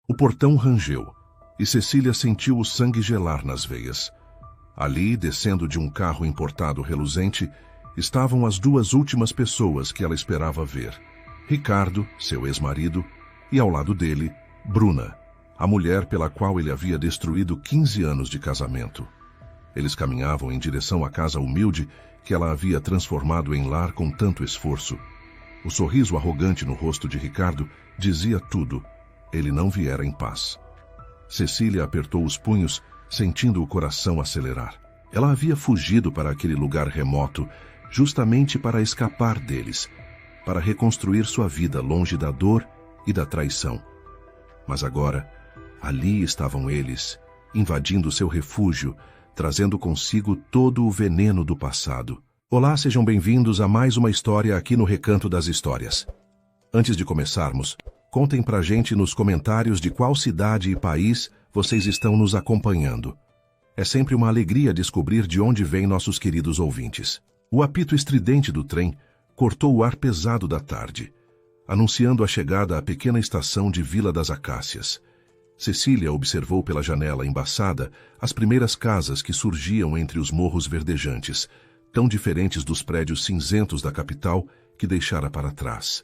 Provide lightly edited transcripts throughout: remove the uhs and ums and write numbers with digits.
O portão rangeu, e Cecília sentiu o sangue gelar nas veias. Ali, descendo de um carro importado reluzente, estavam as duas últimas pessoas que ela esperava ver. Ricardo, seu ex-marido, e ao lado dele, Bruna, a mulher pela qual ele havia destruído 15 anos de casamento. Eles caminhavam em direção à casa humilde que ela havia transformado em lar com tanto esforço. O sorriso arrogante no rosto de Ricardo dizia tudo. Ele não viera em paz. Cecília apertou os punhos, sentindo o coração acelerar. Ela havia fugido para aquele lugar remoto, justamente para escapar deles, para reconstruir sua vida longe da dor e da traição. Mas agora, ali estavam eles, invadindo seu refúgio, trazendo consigo todo o veneno do passado. Olá, sejam bem-vindos a mais uma história aqui no Recanto das Histórias. Antes de começarmos, contem pra gente nos comentários de qual cidade e país vocês estão nos acompanhando. É sempre uma alegria descobrir de onde vêm nossos queridos ouvintes. O apito estridente do trem cortou o ar pesado da tarde, anunciando a chegada à pequena estação de Vila das Acácias. Cecília observou pela janela embaçada as primeiras casas que surgiam entre os morros verdejantes, tão diferentes dos prédios cinzentos da capital que deixara para trás.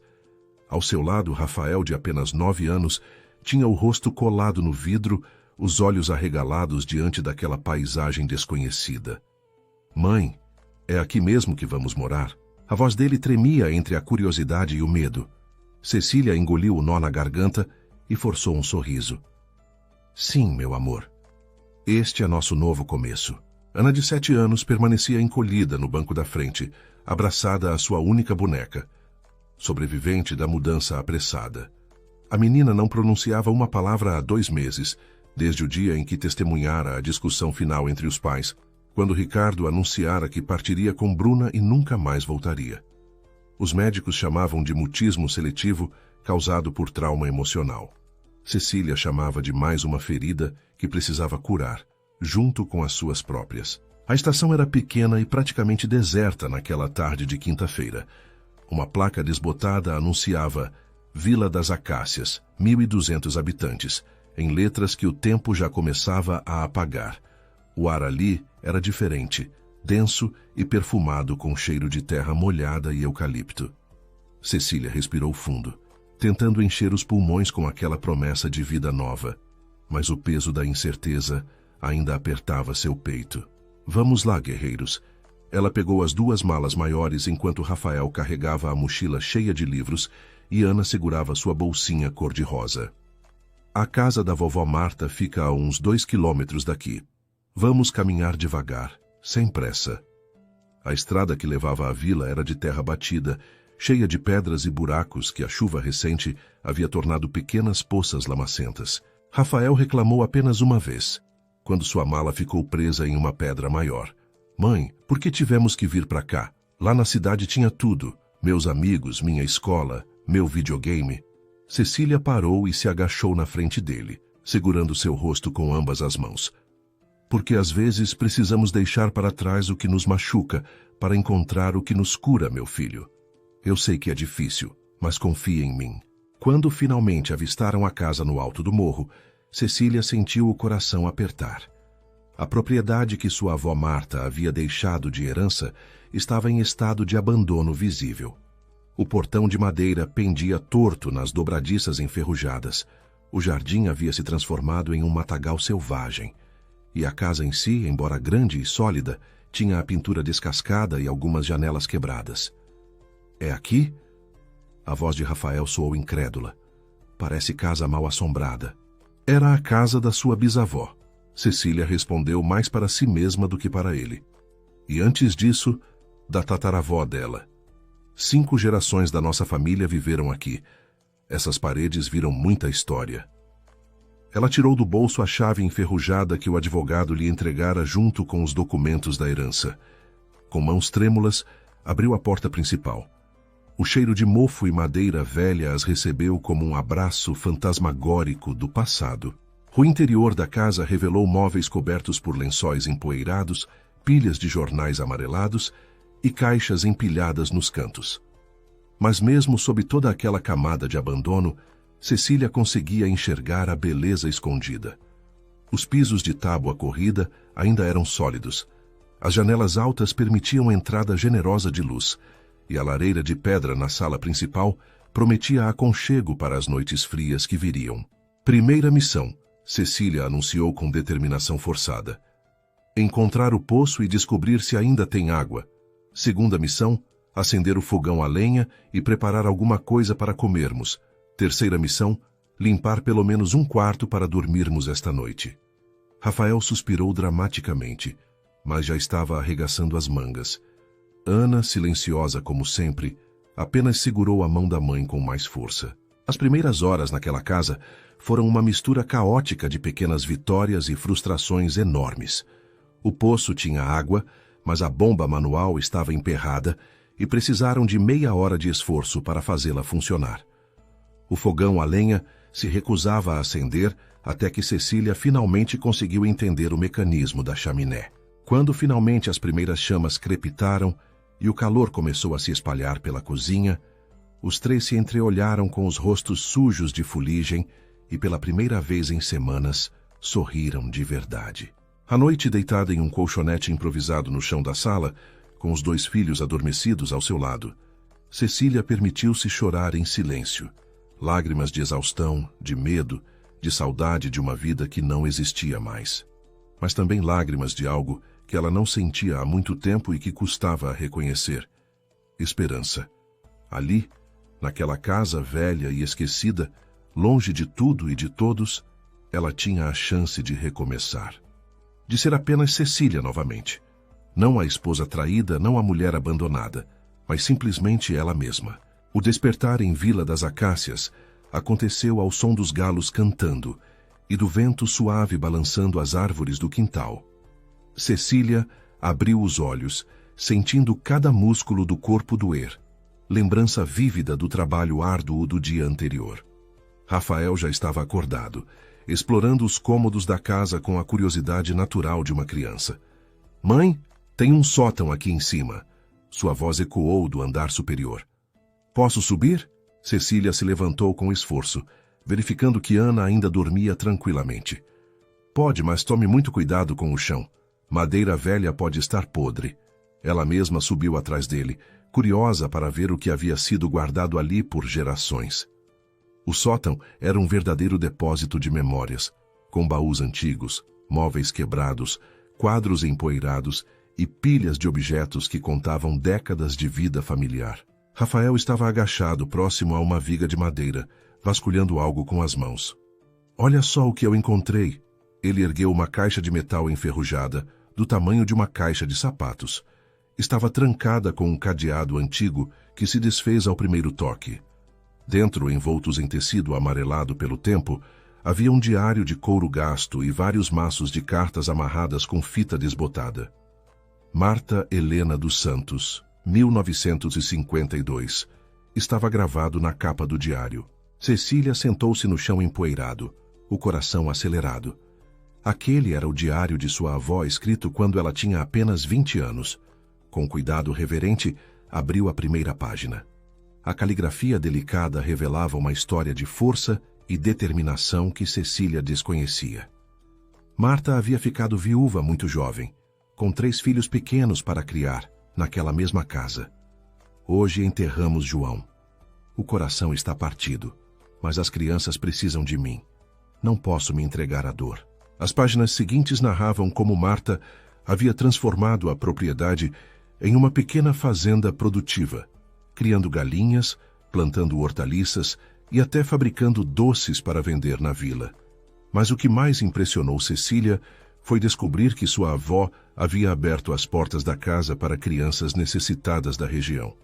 Ao seu lado, Rafael, de apenas 9 anos, tinha o rosto colado no vidro, os olhos arregalados diante daquela paisagem desconhecida. Mãe, é aqui mesmo que vamos morar? A voz dele tremia entre a curiosidade e o medo. Cecília engoliu o nó na garganta e forçou um sorriso. Sim, meu amor. Este é nosso novo começo. Ana, de 7 anos, permanecia encolhida no banco da frente, abraçada à sua única boneca, sobrevivente da mudança apressada. A menina não pronunciava uma palavra há 2 meses, desde o dia em que testemunhara a discussão final entre os pais, quando Ricardo anunciara que partiria com Bruna e nunca mais voltaria. Os médicos chamavam de mutismo seletivo causado por trauma emocional. Cecília chamava de mais uma ferida que precisava curar, junto com as suas próprias. A estação era pequena e praticamente deserta naquela tarde de quinta-feira. Uma placa desbotada anunciava Vila das Acácias, 1.200 habitantes, em letras que o tempo já começava a apagar. O ar ali era diferente, denso e perfumado com cheiro de terra molhada e eucalipto. Cecília respirou fundo, tentando encher os pulmões com aquela promessa de vida nova, mas o peso da incerteza ainda apertava seu peito. Vamos lá, guerreiros. Ela pegou as 2 malas maiores enquanto Rafael carregava a mochila cheia de livros e Ana segurava sua bolsinha cor-de-rosa. A casa da vovó Marta fica a uns 2 quilômetros daqui. Vamos caminhar devagar, sem pressa. A estrada que levava à vila era de terra batida, cheia de pedras e buracos que a chuva recente havia tornado pequenas poças lamacentas. Rafael reclamou apenas uma vez, quando sua mala ficou presa em uma pedra maior. Mãe, por que tivemos que vir para cá? Lá na cidade tinha tudo. Meus amigos, minha escola, meu videogame. Cecília parou e se agachou na frente dele, segurando seu rosto com ambas as mãos. Porque às vezes precisamos deixar para trás o que nos machuca para encontrar o que nos cura, meu filho. Eu sei que é difícil, mas confie em mim. Quando finalmente avistaram a casa no alto do morro, Cecília sentiu o coração apertar. A propriedade que sua avó Marta havia deixado de herança estava em estado de abandono visível. O portão de madeira pendia torto nas dobradiças enferrujadas. O jardim havia se transformado em um matagal selvagem. E a casa em si, embora grande e sólida, tinha a pintura descascada e algumas janelas quebradas. É aqui? A voz de Rafael soou incrédula. Parece casa mal assombrada. Era a casa da sua bisavó. Cecília respondeu mais para si mesma do que para ele. E antes disso, da tataravó dela. 5 gerações da nossa família viveram aqui. Essas paredes viram muita história. Ela tirou do bolso a chave enferrujada que o advogado lhe entregara junto com os documentos da herança. Com mãos trêmulas, abriu a porta principal. O cheiro de mofo e madeira velha as recebeu como um abraço fantasmagórico do passado. O interior da casa revelou móveis cobertos por lençóis empoeirados, pilhas de jornais amarelados e caixas empilhadas nos cantos. Mas mesmo sob toda aquela camada de abandono, Cecília conseguia enxergar a beleza escondida. Os pisos de tábua corrida ainda eram sólidos. As janelas altas permitiam entrada generosa de luz, e a lareira de pedra na sala principal prometia aconchego para as noites frias que viriam. Primeira missão, Cecília anunciou com determinação forçada. Encontrar o poço e descobrir se ainda tem água. Segunda missão, acender o fogão a lenha e preparar alguma coisa para comermos. Terceira missão, limpar pelo menos um quarto para dormirmos esta noite. Rafael suspirou dramaticamente, mas já estava arregaçando as mangas. Ana, silenciosa como sempre, apenas segurou a mão da mãe com mais força. As primeiras horas naquela casa foram uma mistura caótica de pequenas vitórias e frustrações enormes. O poço tinha água, mas a bomba manual estava emperrada e precisaram de meia hora de esforço para fazê-la funcionar. O fogão a lenha se recusava a acender até que Cecília finalmente conseguiu entender o mecanismo da chaminé. Quando finalmente as primeiras chamas crepitaram e o calor começou a se espalhar pela cozinha, os três se entreolharam com os rostos sujos de fuligem e, pela primeira vez em semanas, sorriram de verdade. À noite, deitada em um colchonete improvisado no chão da sala, com os dois filhos adormecidos ao seu lado, Cecília permitiu-se chorar em silêncio. Lágrimas de exaustão, de medo, de saudade de uma vida que não existia mais. Mas também lágrimas de algo que ela não sentia há muito tempo e que custava a reconhecer. Esperança. Ali, naquela casa velha e esquecida, longe de tudo e de todos, ela tinha a chance de recomeçar. De ser apenas Cecília novamente. Não a esposa traída, não a mulher abandonada, mas simplesmente ela mesma. O despertar em Vila das Acácias aconteceu ao som dos galos cantando e do vento suave balançando as árvores do quintal. Cecília abriu os olhos, sentindo cada músculo do corpo doer, lembrança vívida do trabalho árduo do dia anterior. Rafael já estava acordado, explorando os cômodos da casa com a curiosidade natural de uma criança. "Mãe, tem um sótão aqui em cima." Sua voz ecoou do andar superior. "Posso subir?" Cecília se levantou com esforço, verificando que Ana ainda dormia tranquilamente. "Pode, mas tome muito cuidado com o chão. Madeira velha pode estar podre." Ela mesma subiu atrás dele, curiosa para ver o que havia sido guardado ali por gerações. O sótão era um verdadeiro depósito de memórias, com baús antigos, móveis quebrados, quadros empoeirados e pilhas de objetos que contavam décadas de vida familiar. Rafael estava agachado próximo a uma viga de madeira, vasculhando algo com as mãos. "Olha só o que eu encontrei." Ele ergueu uma caixa de metal enferrujada, do tamanho de uma caixa de sapatos. Estava trancada com um cadeado antigo que se desfez ao primeiro toque. Dentro, envoltos em tecido amarelado pelo tempo, havia um diário de couro gasto e vários maços de cartas amarradas com fita desbotada. Marta Helena dos Santos, 1952. Estava gravado na capa do diário. Cecília sentou-se no chão empoeirado, o coração acelerado. Aquele era o diário de sua avó, escrito quando ela tinha apenas 20 anos. Com cuidado reverente, abriu a primeira página. A caligrafia delicada revelava uma história de força e determinação que Cecília desconhecia. Marta havia ficado viúva muito jovem, com 3 filhos pequenos para criar, naquela mesma casa. "Hoje enterramos João. O coração está partido, mas as crianças precisam de mim. Não posso me entregar à dor." As páginas seguintes narravam como Marta havia transformado a propriedade em uma pequena fazenda produtiva, criando galinhas, plantando hortaliças e até fabricando doces para vender na vila. Mas o que mais impressionou Cecília foi descobrir que sua avó havia aberto as portas da casa para crianças necessitadas da região.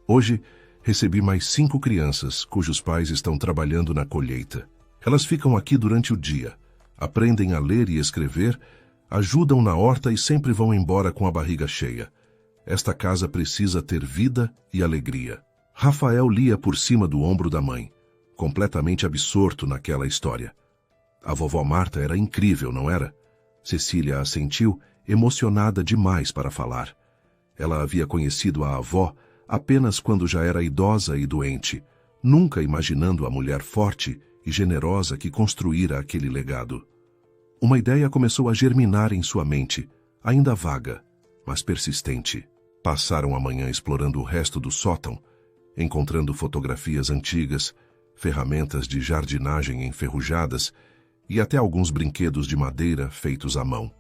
"Hoje, recebi mais 5 crianças, cujos pais estão trabalhando na colheita. Elas ficam aqui durante o dia, aprendem a ler e escrever, ajudam na horta e sempre vão embora com a barriga cheia. Esta casa precisa ter vida e alegria." Rafael lia por cima do ombro da mãe, completamente absorto naquela história. A vovó Marta era incrível, não era? Cecília assentiu, emocionada demais para falar. Ela havia conhecido a avó apenas quando já era idosa e doente, nunca imaginando a mulher forte e generosa que construíra aquele legado. Uma ideia começou a germinar em sua mente, ainda vaga, mas persistente. Passaram a manhã explorando o resto do sótão, encontrando fotografias antigas, ferramentas de jardinagem enferrujadas e até alguns brinquedos de madeira feitos à mão.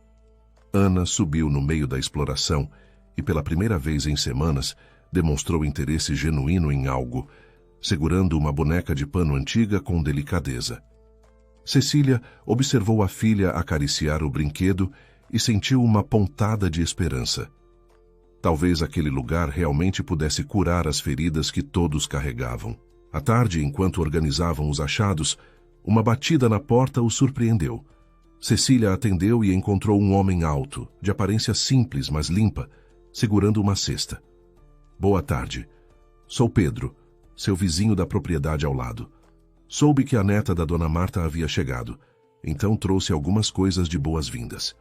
Ana subiu no meio da exploração e, pela primeira vez em semanas, demonstrou interesse genuíno em algo, segurando uma boneca de pano antiga com delicadeza. Cecília observou a filha acariciar o brinquedo e sentiu uma pontada de esperança. Talvez aquele lugar realmente pudesse curar as feridas que todos carregavam. À tarde, enquanto organizavam os achados, uma batida na porta o surpreendeu. Cecília atendeu e encontrou um homem alto, de aparência simples, mas limpa, segurando uma cesta. Boa tarde. Sou Pedro, seu vizinho da propriedade ao lado. Soube que a neta da dona Marta havia chegado, então trouxe algumas coisas de boas-vindas.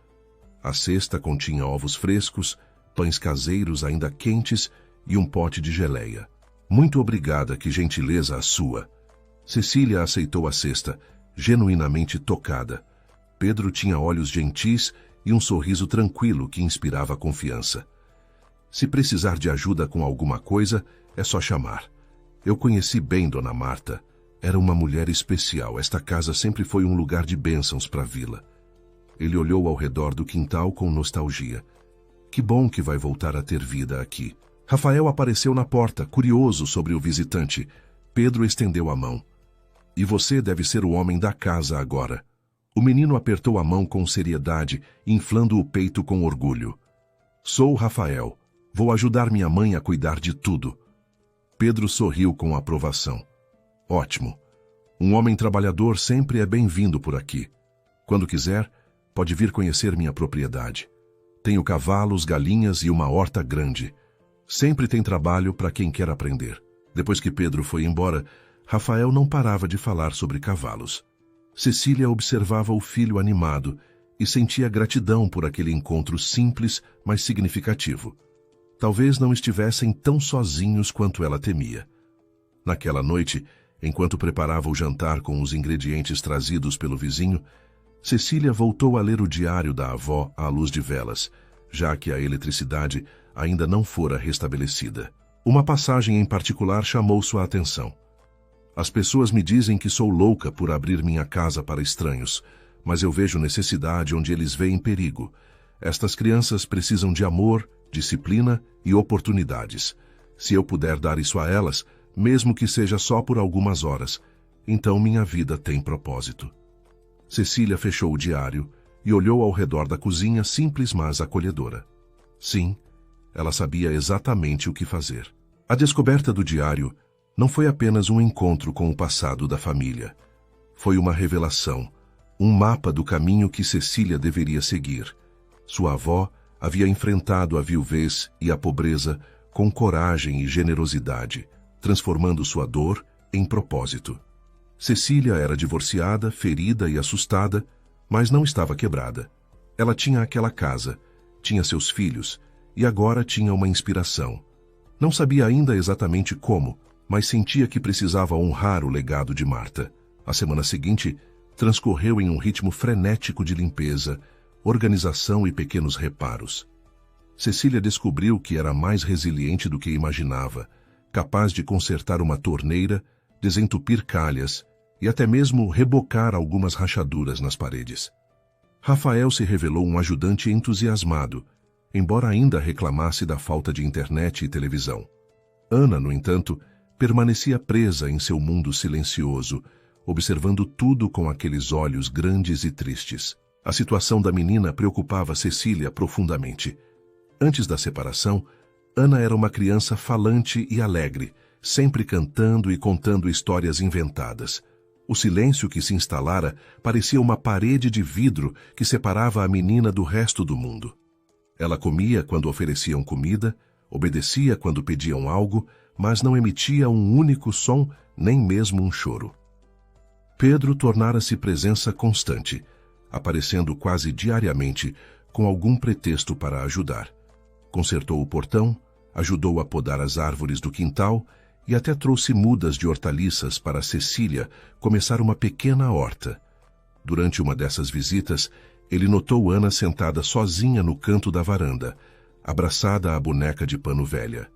A cesta continha ovos frescos, pães caseiros ainda quentes e um pote de geleia. Muito obrigada, que gentileza a sua. Cecília aceitou a cesta, genuinamente tocada. Pedro tinha olhos gentis e um sorriso tranquilo que inspirava confiança. Se precisar de ajuda com alguma coisa, é só chamar. Eu conheci bem dona Marta. Era uma mulher especial. Esta casa sempre foi um lugar de bênçãos para a vila. Ele olhou ao redor do quintal com nostalgia. Que bom que vai voltar a ter vida aqui. Rafael apareceu na porta, curioso sobre o visitante. Pedro estendeu a mão. E você deve ser o homem da casa agora. O menino apertou a mão com seriedade, inflando o peito com orgulho. Sou Rafael. Vou ajudar minha mãe a cuidar de tudo. Pedro sorriu com aprovação. Ótimo. Um homem trabalhador sempre é bem-vindo por aqui. Quando quiser, pode vir conhecer minha propriedade. Tenho cavalos, galinhas e uma horta grande. Sempre tem trabalho para quem quer aprender. Depois que Pedro foi embora, Rafael não parava de falar sobre cavalos. Cecília observava o filho animado e sentia gratidão por aquele encontro simples, mas significativo. Talvez não estivessem tão sozinhos quanto ela temia. Naquela noite, enquanto preparava o jantar com os ingredientes trazidos pelo vizinho, Cecília voltou a ler o diário da avó à luz de velas, já que a eletricidade ainda não fora restabelecida. Uma passagem em particular chamou sua atenção. As pessoas me dizem que sou louca por abrir minha casa para estranhos, mas eu vejo necessidade onde eles veem perigo. Estas crianças precisam de amor, disciplina e oportunidades. Se eu puder dar isso a elas, mesmo que seja só por algumas horas, então minha vida tem propósito. Cecília fechou o diário e olhou ao redor da cozinha simples, mas acolhedora. Sim, ela sabia exatamente o que fazer. A descoberta do diário não foi apenas um encontro com o passado da família. Foi uma revelação, um mapa do caminho que Cecília deveria seguir. Sua avó havia enfrentado a viuvez e a pobreza com coragem e generosidade, transformando sua dor em propósito. Cecília era divorciada, ferida e assustada, mas não estava quebrada. Ela tinha aquela casa, tinha seus filhos e agora tinha uma inspiração. Não sabia ainda exatamente como, mas sentia que precisava honrar o legado de Marta. A semana seguinte transcorreu em um ritmo frenético de limpeza, organização e pequenos reparos. Cecília descobriu que era mais resiliente do que imaginava, capaz de consertar uma torneira, desentupir calhas e até mesmo rebocar algumas rachaduras nas paredes. Rafael se revelou um ajudante entusiasmado, embora ainda reclamasse da falta de internet e televisão. Ana, no entanto, permanecia presa em seu mundo silencioso, observando tudo com aqueles olhos grandes e tristes. A situação da menina preocupava Cecília profundamente. Antes da separação, Ana era uma criança falante e alegre, sempre cantando e contando histórias inventadas. O silêncio que se instalara parecia uma parede de vidro que separava a menina do resto do mundo. Ela comia quando ofereciam comida, obedecia quando pediam algo, mas não emitia um único som, nem mesmo um choro. Pedro tornara-se presença constante, aparecendo quase diariamente com algum pretexto para ajudar. Consertou o portão, ajudou a podar as árvores do quintal e até trouxe mudas de hortaliças para Cecília começar uma pequena horta. Durante uma dessas visitas, ele notou Ana sentada sozinha no canto da varanda, abraçada à boneca de pano velha.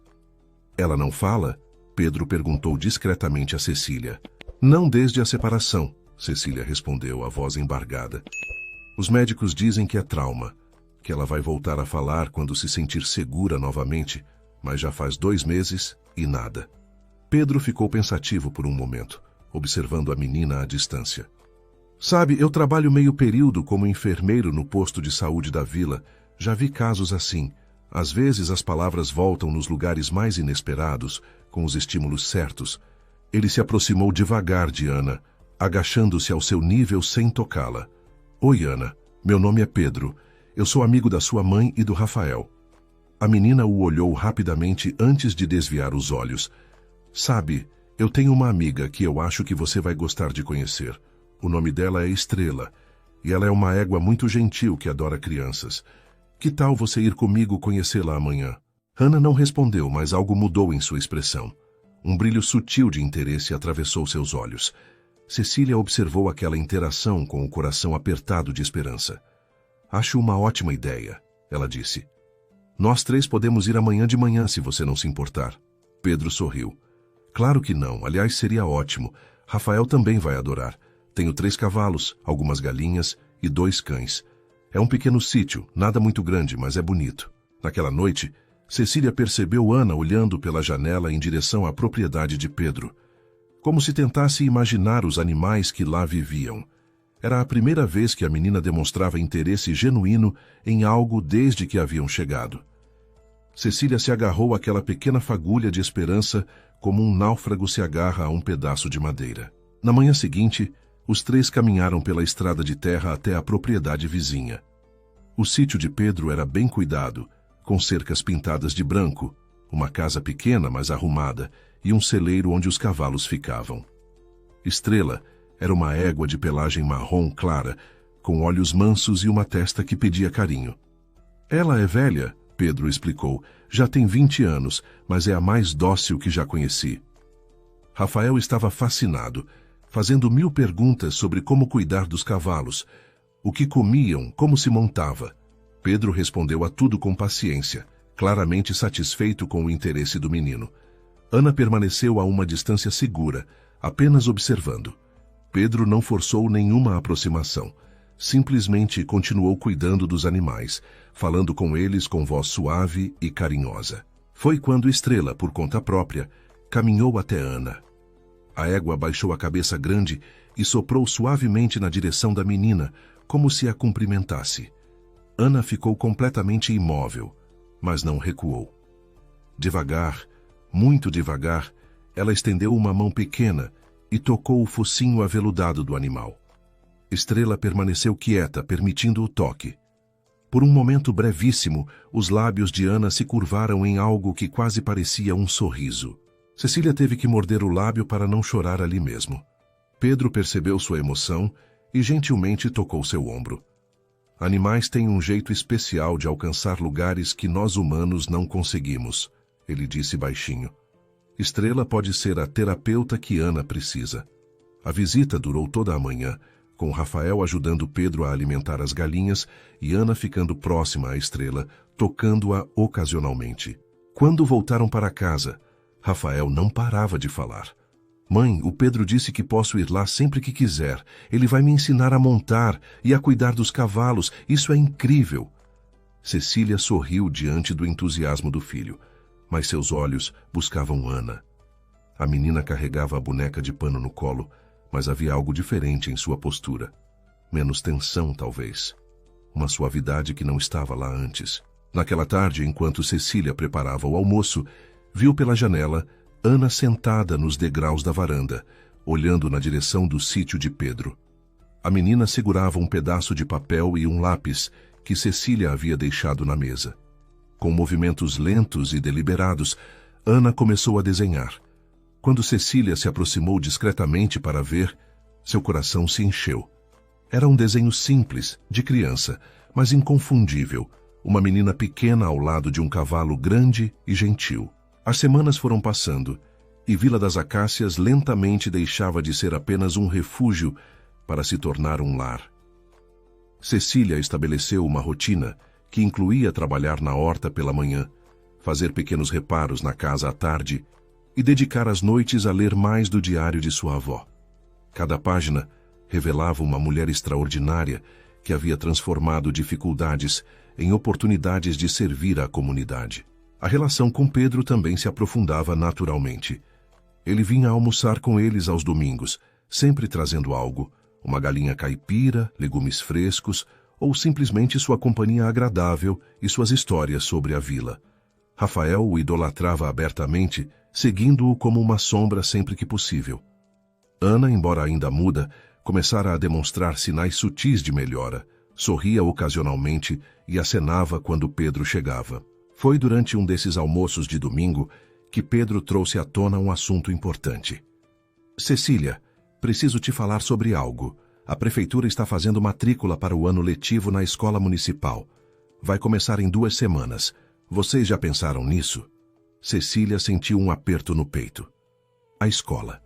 Ela não fala? Pedro perguntou discretamente a Cecília. Não desde a separação, Cecília respondeu, a voz embargada. Os médicos dizem que é trauma, que ela vai voltar a falar quando se sentir segura novamente, mas já faz 2 meses e nada. Pedro ficou pensativo por um momento, observando a menina à distância. Sabe, eu trabalho meio período como enfermeiro no posto de saúde da vila. Já vi casos assim. Às vezes as palavras voltam nos lugares mais inesperados, com os estímulos certos. Ele se aproximou devagar de Ana, agachando-se ao seu nível sem tocá-la. Oi, Ana. Meu nome é Pedro. Eu sou amigo da sua mãe e do Rafael. A menina o olhou rapidamente antes de desviar os olhos. Sabe, eu tenho uma amiga que eu acho que você vai gostar de conhecer. O nome dela é Estrela, e ela é uma égua muito gentil que adora crianças. Que tal você ir comigo conhecê-la amanhã? Ana não respondeu, mas algo mudou em sua expressão. Um brilho sutil de interesse atravessou seus olhos. Cecília observou aquela interação com o coração apertado de esperança. Acho uma ótima ideia, ela disse. Nós 3 podemos ir amanhã de manhã, se você não se importar. Pedro sorriu. Claro que não, aliás, seria ótimo. Rafael também vai adorar. Tenho 3 cavalos, algumas galinhas e 2 cães. É um pequeno sítio, nada muito grande, mas é bonito. Naquela noite, Cecília percebeu Ana olhando pela janela em direção à propriedade de Pedro, como se tentasse imaginar os animais que lá viviam. Era a primeira vez que a menina demonstrava interesse genuíno em algo desde que haviam chegado. Cecília se agarrou àquela pequena fagulha de esperança como um náufrago se agarra a um pedaço de madeira. Na manhã seguinte, os 3 caminharam pela estrada de terra até a propriedade vizinha. O sítio de Pedro era bem cuidado, com cercas pintadas de branco, uma casa pequena, mas arrumada, e um celeiro onde os cavalos ficavam. Estrela era uma égua de pelagem marrom clara, com olhos mansos e uma testa que pedia carinho. Ela é velha, Pedro explicou, já tem 20 anos, mas é a mais dócil que já conheci. Rafael estava fascinado, fazendo 1000 perguntas sobre como cuidar dos cavalos, o que comiam, como se montava. Pedro respondeu a tudo com paciência, claramente satisfeito com o interesse do menino. Ana permaneceu a uma distância segura, apenas observando. Pedro não forçou nenhuma aproximação. Simplesmente continuou cuidando dos animais, falando com eles com voz suave e carinhosa. Foi quando Estrela, por conta própria, caminhou até Ana. A égua baixou a cabeça grande e soprou suavemente na direção da menina, como se a cumprimentasse. Ana ficou completamente imóvel, mas não recuou. Devagar, muito devagar, ela estendeu uma mão pequena e tocou o focinho aveludado do animal. Estrela permaneceu quieta, permitindo o toque. Por um momento brevíssimo, os lábios de Ana se curvaram em algo que quase parecia um sorriso. Cecília teve que morder o lábio para não chorar ali mesmo. Pedro percebeu sua emoção e gentilmente tocou seu ombro. Animais têm um jeito especial de alcançar lugares que nós humanos não conseguimos, ele disse baixinho. Estrela pode ser a terapeuta que Ana precisa. A visita durou toda a manhã, com Rafael ajudando Pedro a alimentar as galinhas e Ana ficando próxima à Estrela, tocando-a ocasionalmente. Quando voltaram para casa, Rafael não parava de falar. Mãe, o Pedro disse que posso ir lá sempre que quiser. Ele vai me ensinar a montar e a cuidar dos cavalos. Isso é incrível. Cecília sorriu diante do entusiasmo do filho, mas seus olhos buscavam Ana. A menina carregava a boneca de pano no colo, mas havia algo diferente em sua postura. Menos tensão, talvez. Uma suavidade que não estava lá antes. Naquela tarde, enquanto Cecília preparava o almoço, viu pela janela Ana sentada nos degraus da varanda, olhando na direção do sítio de Pedro. A menina segurava um pedaço de papel e um lápis que Cecília havia deixado na mesa. Com movimentos lentos e deliberados, Ana começou a desenhar. Quando Cecília se aproximou discretamente para ver, seu coração se encheu. Era um desenho simples, de criança, mas inconfundível. Uma menina pequena ao lado de um cavalo grande e gentil. As semanas foram passando, e Vila das Acácias lentamente deixava de ser apenas um refúgio para se tornar um lar. Cecília estabeleceu uma rotina que incluía trabalhar na horta pela manhã, fazer pequenos reparos na casa à tarde e dedicar as noites a ler mais do diário de sua avó. Cada página revelava uma mulher extraordinária que havia transformado dificuldades em oportunidades de servir à comunidade. A relação com Pedro também se aprofundava naturalmente. Ele vinha almoçar com eles aos domingos, sempre trazendo algo, uma galinha caipira, legumes frescos ou simplesmente sua companhia agradável e suas histórias sobre a vila. Rafael o idolatrava abertamente, seguindo-o como uma sombra sempre que possível. Ana, embora ainda muda, começara a demonstrar sinais sutis de melhora, sorria ocasionalmente e acenava quando Pedro chegava. Foi durante um desses almoços de domingo que Pedro trouxe à tona um assunto importante. Cecília, preciso te falar sobre algo. A prefeitura está fazendo matrícula para o ano letivo na escola municipal. Vai começar em 2 semanas. Vocês já pensaram nisso? Cecília sentiu um aperto no peito. A escola.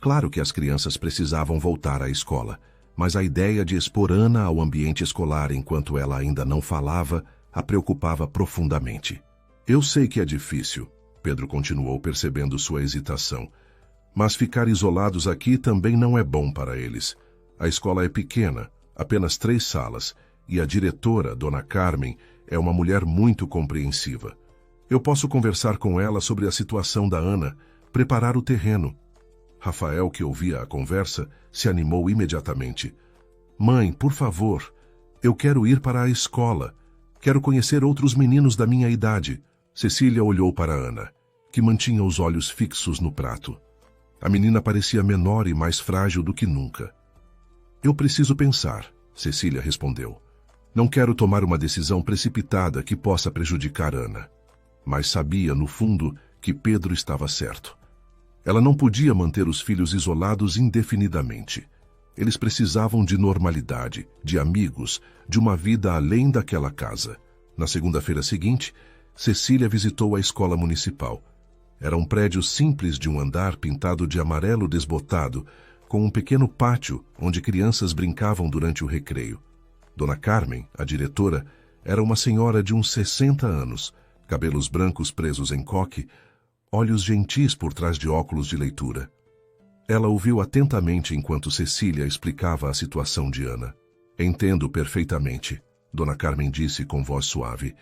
Claro que as crianças precisavam voltar à escola, mas a ideia de expor Ana ao ambiente escolar enquanto ela ainda não falava a preocupava profundamente. Eu sei que é difícil, Pedro continuou percebendo sua hesitação, mas ficar isolados aqui também não é bom para eles. A escola é pequena, apenas 3 salas, e a diretora, Dona Carmen, é uma mulher muito compreensiva. Eu posso conversar com ela sobre a situação da Ana, preparar o terreno. Rafael, que ouvia a conversa, se animou imediatamente. Mãe, por favor, eu quero ir para a escola. Quero conhecer outros meninos da minha idade. Cecília olhou para Ana, que mantinha os olhos fixos no prato. A menina parecia menor e mais frágil do que nunca. Eu preciso pensar, Cecília respondeu. Não quero tomar uma decisão precipitada que possa prejudicar Ana. Mas sabia, no fundo, que Pedro estava certo. Ela não podia manter os filhos isolados indefinidamente. Eles precisavam de normalidade, de amigos, de uma vida além daquela casa. Na segunda-feira seguinte, Cecília visitou a escola municipal. Era um prédio simples de um andar pintado de amarelo desbotado, com um pequeno pátio onde crianças brincavam durante o recreio. Dona Carmen, a diretora, era uma senhora de uns 60 anos, cabelos brancos presos em coque, olhos gentis por trás de óculos de leitura. Ela ouviu atentamente enquanto Cecília explicava a situação de Ana. Entendo perfeitamente, Dona Carmen disse com voz suave.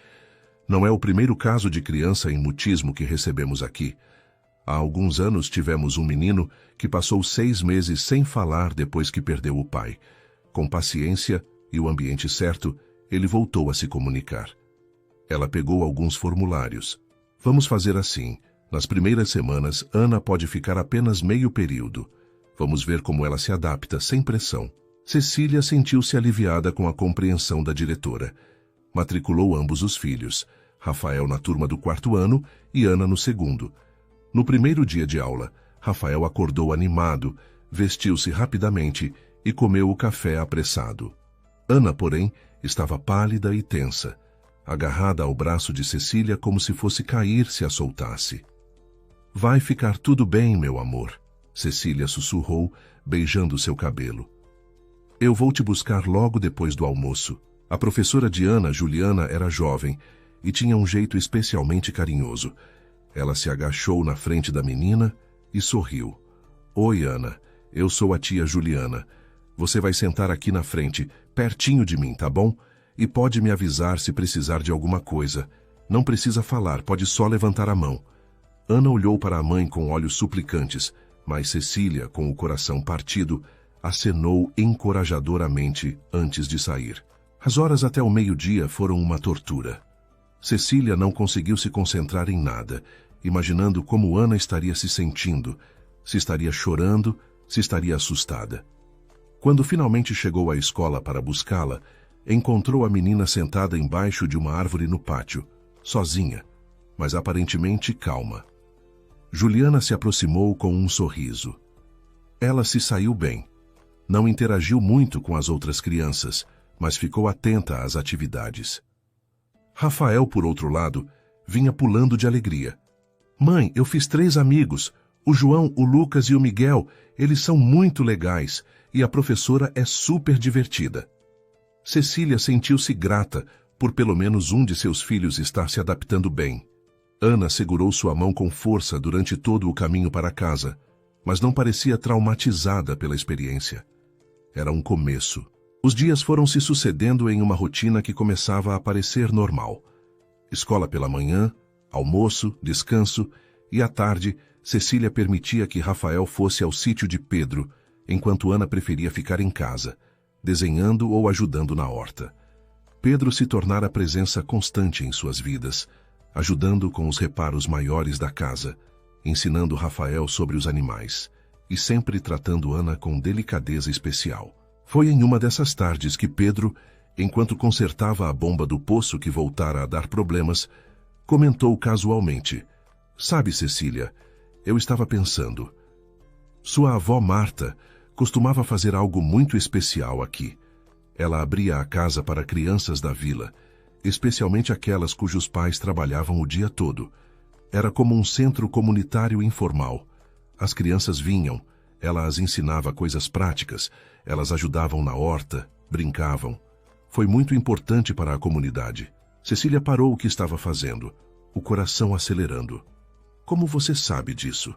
Não é o primeiro caso de criança em mutismo que recebemos aqui. Há alguns anos tivemos um menino que passou 6 meses sem falar depois que perdeu o pai. Com paciência e o ambiente certo, ele voltou a se comunicar. Ela pegou alguns formulários. Vamos fazer assim. Nas primeiras semanas, Ana pode ficar apenas meio período. Vamos ver como ela se adapta, sem pressão. Cecília sentiu-se aliviada com a compreensão da diretora. Matriculou ambos os filhos, Rafael na turma do 4º ano e Ana no 2º. No primeiro dia de aula, Rafael acordou animado, vestiu-se rapidamente e comeu o café apressado. Ana, porém, estava pálida e tensa, agarrada ao braço de Cecília como se fosse cair se a soltasse. Vai ficar tudo bem, meu amor, Cecília sussurrou, beijando seu cabelo. Eu vou te buscar logo depois do almoço. A professora de Ana, Juliana, era jovem e tinha um jeito especialmente carinhoso. Ela se agachou na frente da menina e sorriu. Oi, Ana, eu sou a tia Juliana. Você vai sentar aqui na frente, pertinho de mim, tá bom? E pode me avisar se precisar de alguma coisa. Não precisa falar, pode só levantar a mão. Ana olhou para a mãe com olhos suplicantes, mas Cecília, com o coração partido, acenou encorajadoramente antes de sair. As horas até o meio-dia foram uma tortura. Cecília não conseguiu se concentrar em nada, imaginando como Ana estaria se sentindo, se estaria chorando, se estaria assustada. Quando finalmente chegou à escola para buscá-la, encontrou a menina sentada embaixo de uma árvore no pátio, sozinha, mas aparentemente calma. Juliana se aproximou com um sorriso. Ela se saiu bem. Não interagiu muito com as outras crianças, mas ficou atenta às atividades. Rafael, por outro lado, vinha pulando de alegria. Mãe, eu fiz 3 amigos. O João, o Lucas e o Miguel, eles são muito legais e a professora é super divertida. Cecília sentiu-se grata por pelo menos um de seus filhos estar se adaptando bem. Ana segurou sua mão com força durante todo o caminho para casa, mas não parecia traumatizada pela experiência. Era um começo. Os dias foram se sucedendo em uma rotina que começava a parecer normal. Escola pela manhã, almoço, descanso e à tarde, Cecília permitia que Rafael fosse ao sítio de Pedro, enquanto Ana preferia ficar em casa, desenhando ou ajudando na horta. Pedro se tornara presença constante em suas vidas, ajudando com os reparos maiores da casa, ensinando Rafael sobre os animais e sempre tratando Ana com delicadeza especial. Foi em uma dessas tardes que Pedro, enquanto consertava a bomba do poço que voltara a dar problemas, comentou casualmente: "Sabe, Cecília, eu estava pensando. Sua avó Marta costumava fazer algo muito especial aqui. Ela abria a casa para crianças da vila, especialmente aquelas cujos pais trabalhavam o dia todo. Era como um centro comunitário informal. As crianças vinham, ela as ensinava coisas práticas, elas ajudavam na horta, brincavam. Foi muito importante para a comunidade." Cecília parou o que estava fazendo, o coração acelerando. "Como você sabe disso?"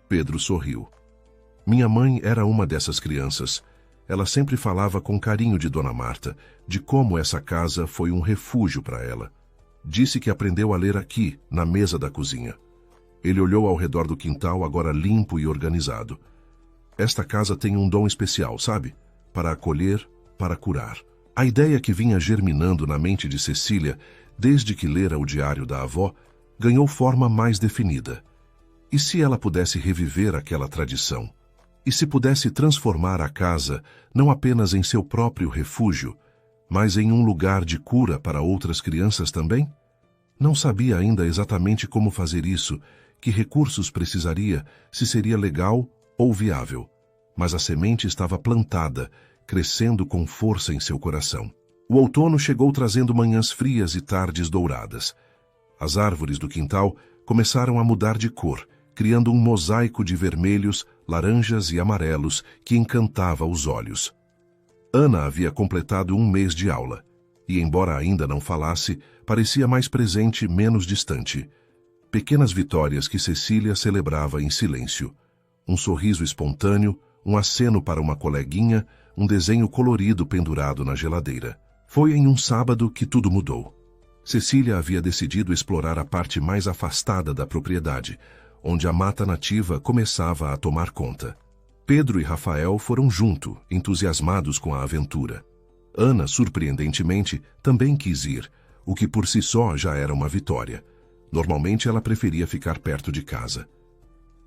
Pedro sorriu. "Minha mãe era uma dessas crianças. Ela sempre falava com carinho de Dona Marta, de como essa casa foi um refúgio para ela. Disse que aprendeu a ler aqui, na mesa da cozinha." Ele olhou ao redor do quintal, agora limpo e organizado. "Esta casa tem um dom especial, sabe? Para acolher, para curar." A ideia que vinha germinando na mente de Cecília, desde que lera o diário da avó, ganhou forma mais definida. E se ela pudesse reviver aquela tradição? E se pudesse transformar a casa não apenas em seu próprio refúgio, mas em um lugar de cura para outras crianças também? Não sabia ainda exatamente como fazer isso, que recursos precisaria, se seria legal ou viável. Mas a semente estava plantada, crescendo com força em seu coração. O outono chegou trazendo manhãs frias e tardes douradas. As árvores do quintal começaram a mudar de cor, criando um mosaico de vermelhos, laranjas e amarelos que encantava os olhos. Ana havia completado 1 mês de aula, e embora ainda não falasse, parecia mais presente, menos distante. Pequenas vitórias que Cecília celebrava em silêncio. Um sorriso espontâneo, um aceno para uma coleguinha, um desenho colorido pendurado na geladeira. Foi em um sábado que tudo mudou. Cecília havia decidido explorar a parte mais afastada da propriedade, onde a mata nativa começava a tomar conta. Pedro e Rafael foram junto, entusiasmados com a aventura. Ana, surpreendentemente, também quis ir, o que por si só já era uma vitória. Normalmente ela preferia ficar perto de casa.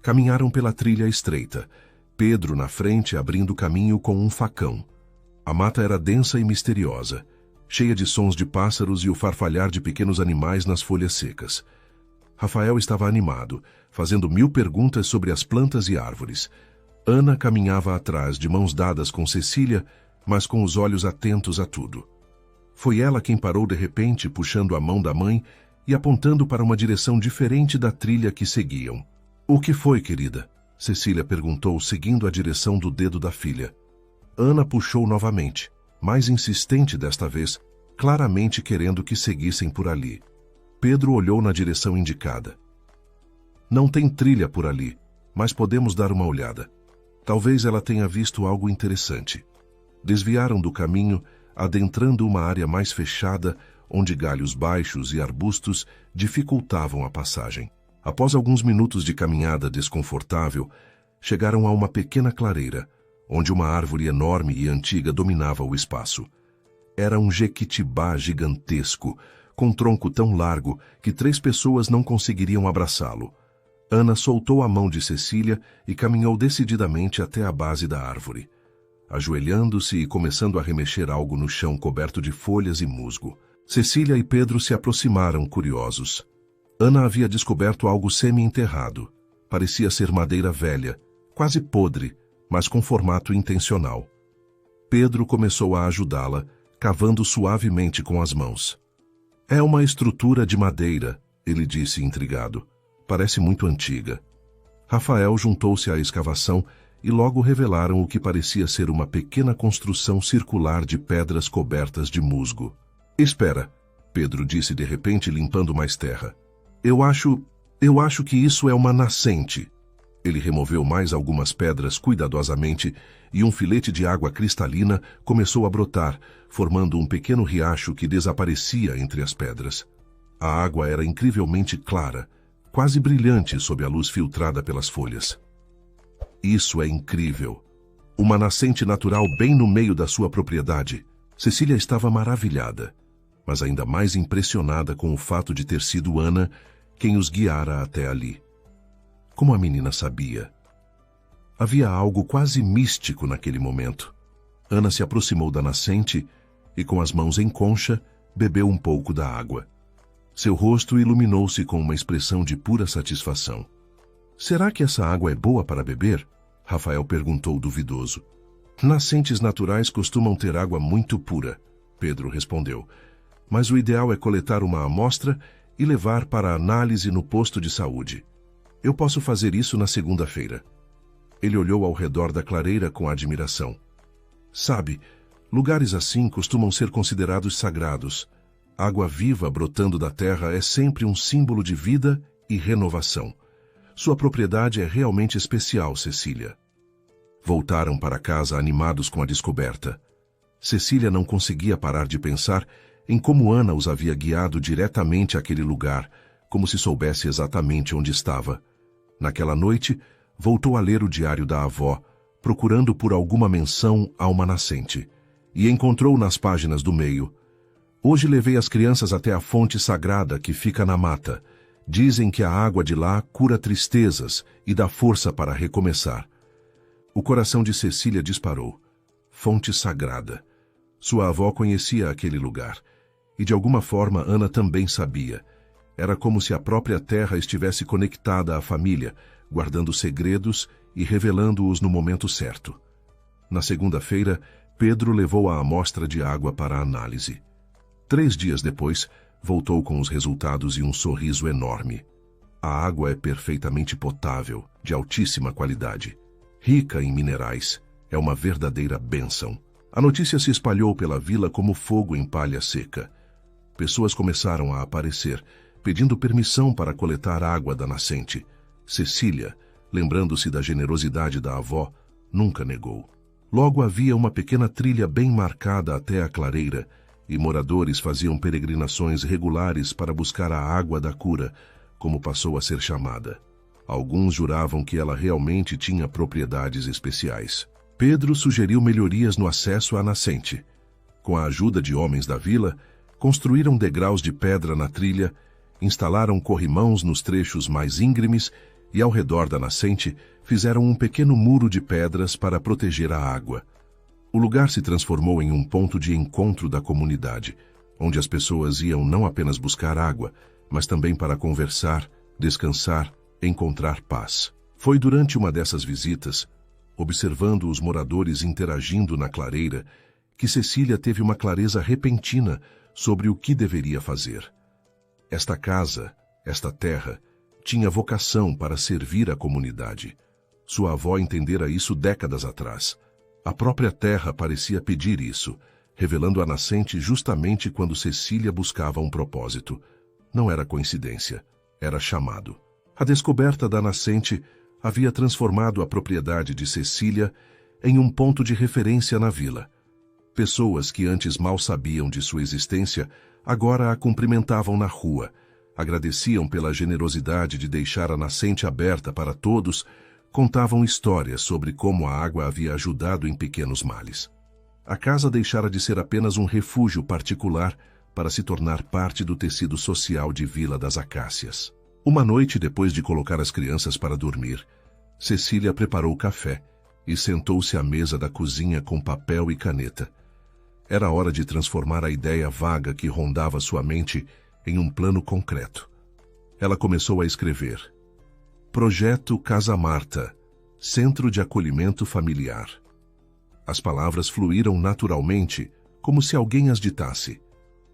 Caminharam pela trilha estreita, Pedro na frente abrindo caminho com um facão. A mata era densa e misteriosa, cheia de sons de pássaros e o farfalhar de pequenos animais nas folhas secas. Rafael estava animado, fazendo 1000 perguntas sobre as plantas e árvores. Ana caminhava atrás, de mãos dadas com Cecília, mas com os olhos atentos a tudo. Foi ela quem parou de repente, puxando a mão da mãe e apontando para uma direção diferente da trilha que seguiam. "O que foi, querida?" Cecília perguntou, seguindo a direção do dedo da filha. Ana puxou novamente, mais insistente desta vez, claramente querendo que seguissem por ali. Pedro olhou na direção indicada. "Não tem trilha por ali, mas podemos dar uma olhada. Talvez ela tenha visto algo interessante." Desviaram do caminho, adentrando uma área mais fechada, onde galhos baixos e arbustos dificultavam a passagem. Após alguns minutos de caminhada desconfortável, chegaram a uma pequena clareira, onde uma árvore enorme e antiga dominava o espaço. Era um jequitibá gigantesco, com um tronco tão largo que 3 pessoas não conseguiriam abraçá-lo. Ana soltou a mão de Cecília e caminhou decididamente até a base da árvore, ajoelhando-se e começando a remexer algo no chão coberto de folhas e musgo. Cecília e Pedro se aproximaram, curiosos. Ana havia descoberto algo semi-enterrado. Parecia ser madeira velha, quase podre, mas com formato intencional. Pedro começou a ajudá-la, cavando suavemente com as mãos. "É uma estrutura de madeira", ele disse intrigado. "Parece muito antiga." Rafael juntou-se à escavação e logo revelaram o que parecia ser uma pequena construção circular de pedras cobertas de musgo. Espera, Pedro disse de repente, limpando mais terra. Eu acho que isso é uma nascente. Ele removeu mais algumas pedras cuidadosamente e um filete de água cristalina começou a brotar, formando um pequeno riacho que desaparecia entre as pedras. A água era incrivelmente clara, quase brilhante sob a luz filtrada pelas folhas. Isso é incrível. Uma nascente natural bem no meio da sua propriedade. Cecília estava maravilhada, mas ainda mais impressionada com o fato de ter sido Ana quem os guiara até ali. Como a menina sabia? Havia algo quase místico naquele momento. Ana se aproximou da nascente e, com as mãos em concha, bebeu um pouco da água. Seu rosto iluminou-se com uma expressão de pura satisfação. Será que essa água é boa para beber? Rafael perguntou duvidoso. Nascentes naturais costumam ter água muito pura, Pedro respondeu. Mas o ideal é coletar uma amostra e levar para análise no posto de saúde. Eu posso fazer isso na segunda-feira. Ele olhou ao redor da clareira com admiração. Sabe, lugares assim costumam ser considerados sagrados. Água viva brotando da terra é sempre um símbolo de vida e renovação. Sua propriedade é realmente especial, Cecília. Voltaram para casa animados com a descoberta. Cecília não conseguia parar de pensar em como Ana os havia guiado diretamente àquele lugar, como se soubesse exatamente onde estava. Naquela noite, voltou a ler o diário da avó, procurando por alguma menção a uma nascente, e encontrou nas páginas do meio: hoje levei as crianças até a fonte sagrada que fica na mata. Dizem que a água de lá cura tristezas e dá força para recomeçar. O coração de Cecília disparou. Fonte sagrada. Sua avó conhecia aquele lugar. E de alguma forma Ana também sabia. Era como se a própria terra estivesse conectada à família, guardando segredos e revelando-os no momento certo. Na segunda-feira, Pedro levou a amostra de água para análise. 3 dias depois, voltou com os resultados e um sorriso enorme. A água é perfeitamente potável, de altíssima qualidade. Rica em minerais, é uma verdadeira bênção. A notícia se espalhou pela vila como fogo em palha seca. Pessoas começaram a aparecer, pedindo permissão para coletar água da nascente. Cecília, lembrando-se da generosidade da avó, nunca negou. Logo havia uma pequena trilha bem marcada até a clareira, e moradores faziam peregrinações regulares para buscar a água da cura, como passou a ser chamada. Alguns juravam que ela realmente tinha propriedades especiais. Pedro sugeriu melhorias no acesso à nascente. Com a ajuda de homens da vila, construíram degraus de pedra na trilha, instalaram corrimãos nos trechos mais íngremes e, ao redor da nascente, fizeram um pequeno muro de pedras para proteger a água. O lugar se transformou em um ponto de encontro da comunidade, onde as pessoas iam não apenas buscar água, mas também para conversar, descansar, encontrar paz. Foi durante uma dessas visitas, observando os moradores interagindo na clareira, que Cecília teve uma clareza repentina sobre o que deveria fazer. Esta casa, esta terra, tinha vocação para servir a comunidade. Sua avó entendera isso décadas atrás. A própria terra parecia pedir isso, revelando a nascente justamente quando Cecília buscava um propósito. Não era coincidência, era chamado. A descoberta da nascente havia transformado a propriedade de Cecília em um ponto de referência na vila. Pessoas que antes mal sabiam de sua existência, agora a cumprimentavam na rua, agradeciam pela generosidade de deixar a nascente aberta para todos, contavam histórias sobre como a água havia ajudado em pequenos males. A casa deixara de ser apenas um refúgio particular para se tornar parte do tecido social de Vila das Acácias. Uma noite, depois de colocar as crianças para dormir, Cecília preparou café e sentou-se à mesa da cozinha com papel e caneta. Era hora de transformar a ideia vaga que rondava sua mente em um plano concreto. Ela começou a escrever: Projeto Casa Marta, Centro de Acolhimento Familiar. As palavras fluíram naturalmente, como se alguém as ditasse.